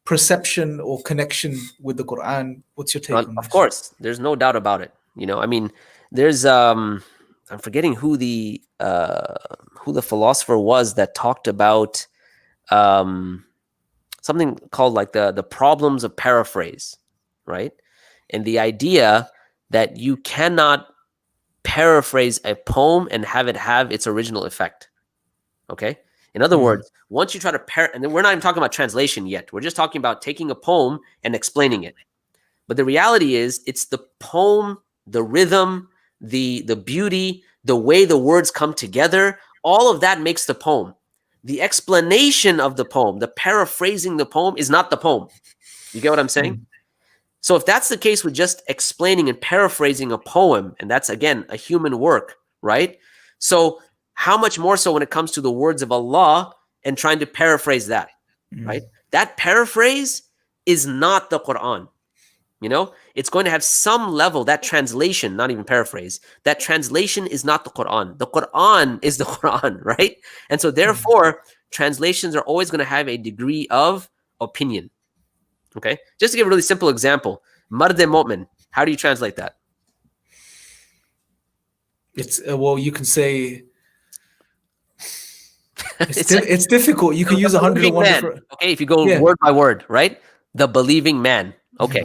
perception or connection with the Quran? What's your take on this? Of course, there's no doubt about it. I mean, there's I'm forgetting who the philosopher was that talked about something called like the problems of paraphrase, right? And the idea that you cannot paraphrase a poem and have it have its original effect. Okay? In other words, once you try to and then we're not even talking about translation yet. We're just talking about taking a poem and explaining it. But the reality is, it's the poem, the rhythm, the beauty, the way the words come together, all of that makes the poem. the explanation of the poem, the paraphrasing the poem, is not the poem. You get what I'm saying? So if that's the case with just explaining and paraphrasing a poem, and that's, again, a human work, right? So how much more so when it comes to the words of Allah and trying to paraphrase that, right? That paraphrase is not the Quran. You know, it's going to have some level, that translation, not even paraphrase, that translation is not the Quran. The Quran is the Quran, right? And so therefore, translations are always going to have a degree of opinion. Okay? Just to give a really simple example, Mard Mu'min, how do you translate that? It's well, you can say it's difficult. You can use 101 different. Okay, if you go word by word, right? The believing man. Okay.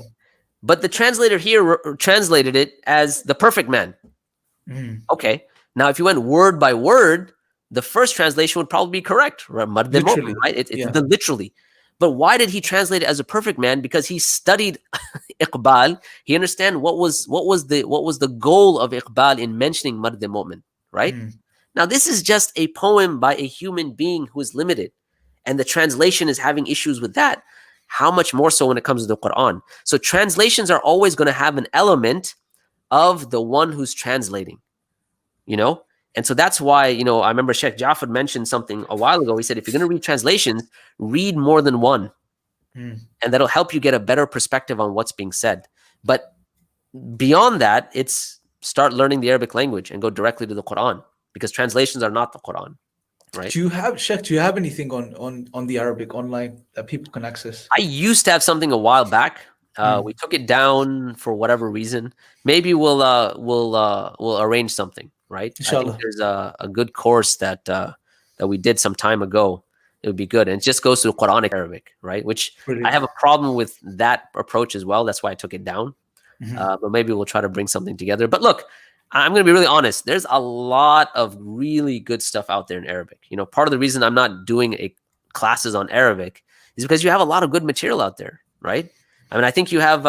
But the translator here translated it as the perfect man. Okay. Now, if you went word by word, the first translation would probably be correct. Literally, right? It's the literally. But why did he translate it as a perfect man? Because he studied Iqbal. He understand what was the goal of Iqbal in mentioning Mard Mu'min, right? Now, this is just a poem by a human being who is limited, and the translation is having issues with that. How much more so when it comes to the Quran? So translations are always going to have an element of the one who's translating, you know? And so that's why, you know, I remember Sheikh Jafar mentioned something a while ago. He said, if you're going to read translations, read more than one. And that'll help you get a better perspective on what's being said. But beyond that, it's start learning the Arabic language and go directly to the Quran, because translations are not the Quran. Right. Do you have anything on the Arabic online that people can access? I used to have something a while back. We took it down for whatever reason. Maybe we'll arrange something, right? Inshallah. I think there's a good course that we did some time ago. It would be good, and it just goes through Quranic Arabic, right? Which Brilliant. I have a problem with that approach as well. That's why I took it down. But maybe we'll try to bring something together. But look, I'm going to be really honest. There's a lot of really good stuff out there in Arabic. You know, part of the reason I'm not doing classes on Arabic is because you have a lot of good material out there, right? I mean, I think you have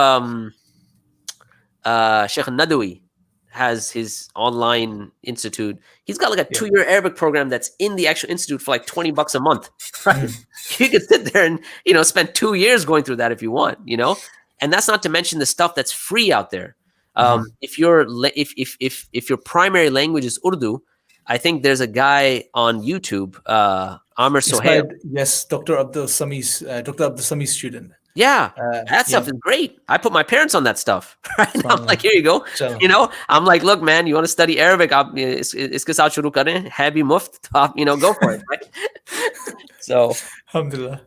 Sheikh Nadawi has his online institute. He's got like a 2-year Arabic program that's in the actual institute for like $20 a month, right? You could sit there and, you know, spend 2 years going through that if you want, you know? And that's not to mention the stuff that's free out there. If your primary language is Urdu, I think there's a guy on YouTube, Amr Sohail. Yes, Dr. Abdul Sami's student. Yeah, that stuff is great. I put my parents on that stuff. Right? I'm like, here you go. You know, I'm like, look, man, you want to study Arabic? Iske saath shuru kare, hai bhi muft, you know, go for it. Right? So, alhamdulillah.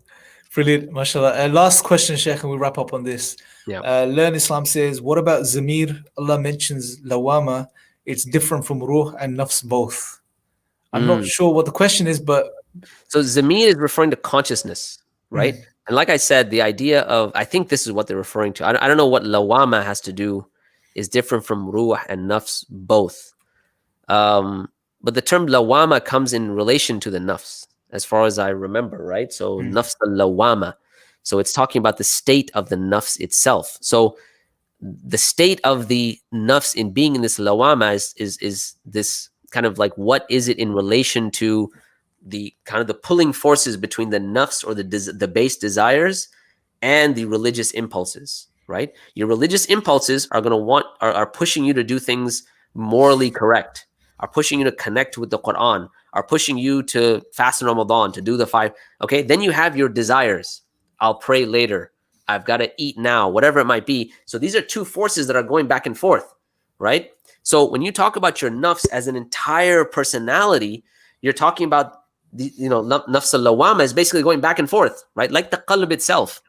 Brilliant, mashallah. Last question, Sheikh, and we'll wrap up on this. Learn Islam says, what about Zamir? Allah mentions Lawama. It's different from Ruh and Nafs both. I'm not sure what the question is, but... So Zamir is referring to consciousness, right? And like I said, the idea of... I think this is what they're referring to. I don't know what Lawama has to do, is different from Ruh and Nafs both. But the term Lawama comes in relation to the Nafs, as far as I remember, right? So Nafs al-Lawama. So it's talking about the state of the Nafs itself. So the state of the Nafs in being in this Lawama is this kind of like, what is it in relation to the kind of the pulling forces between the Nafs or the base desires and the religious impulses, right? Your religious impulses are going to are pushing you to do things morally correct, are pushing you to connect with the Quran, are pushing you to fast in Ramadan, to do the 5. Okay, then you have your desires. I'll pray later. I've got to eat now, whatever it might be. So these are two forces that are going back and forth, right? So when you talk about your nafs as an entire personality, you're talking about the, you know, nafs al-lawama is basically going back and forth, right? Like the qalb itself.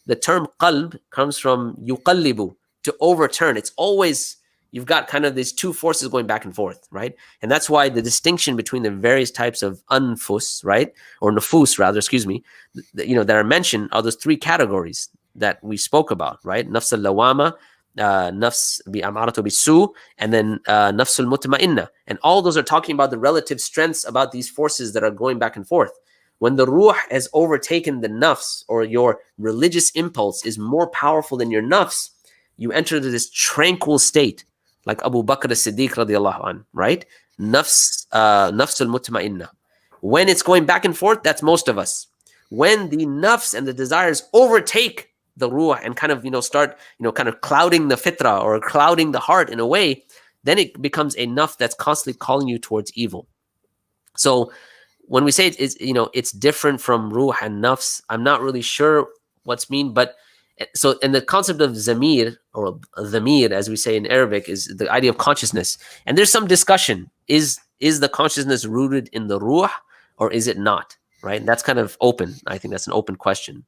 The term qalb comes from yuqallibu, to overturn. It's always, you've got kind of these two forces going back and forth, right? And that's why the distinction between the various types of anfus, right? Or nufus, rather, excuse me, you know, that are mentioned are those 3 categories that we spoke about, right? Nafs al-lawama, nafs bi'amaratu bisu, and then nafs al-mutma'inna. And all those are talking about the relative strengths about these forces that are going back and forth. When the ruh has overtaken the nafs, or your religious impulse is more powerful than your nafs, you enter into this tranquil state, like Abu Bakr as-Siddiq radiallahu anh, right? Nafs al-mutma'inna. When it's going back and forth, that's most of us. When the nafs and the desires overtake the ruh and kind of, start, kind of clouding the fitrah or clouding the heart in a way, then it becomes a nafs that's constantly calling you towards evil. So when we say it's different from ruh and nafs, I'm not really sure what's mean, but so, and the concept of zamir or dhamir, as we say in Arabic, is the idea of consciousness. And there's some discussion: is the consciousness rooted in the ruh, or is it not? Right? And that's kind of open. I think that's an open question.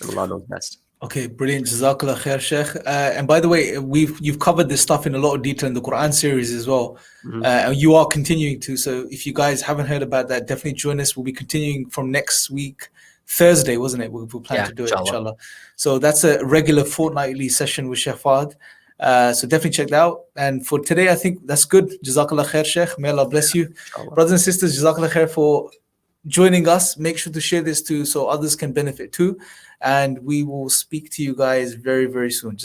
And Allah knows best. Okay, brilliant. Jazakallah khair, Sheikh. And by the way, you've covered this stuff in a lot of detail in the Quran series as well. And you are continuing to. So if you guys haven't heard about that, definitely join us. We'll be continuing from next week, Thursday, wasn't it? We'll plan to do it, inshallah. So that's a regular fortnightly session with Sheikh Fahad. So definitely check that out. And for today, I think that's good. Jazakallah khair, Sheikh. May Allah bless you. Brothers and sisters, Jazakallah khair for joining us. Make sure to share this too so others can benefit too. And we will speak to you guys very, very soon.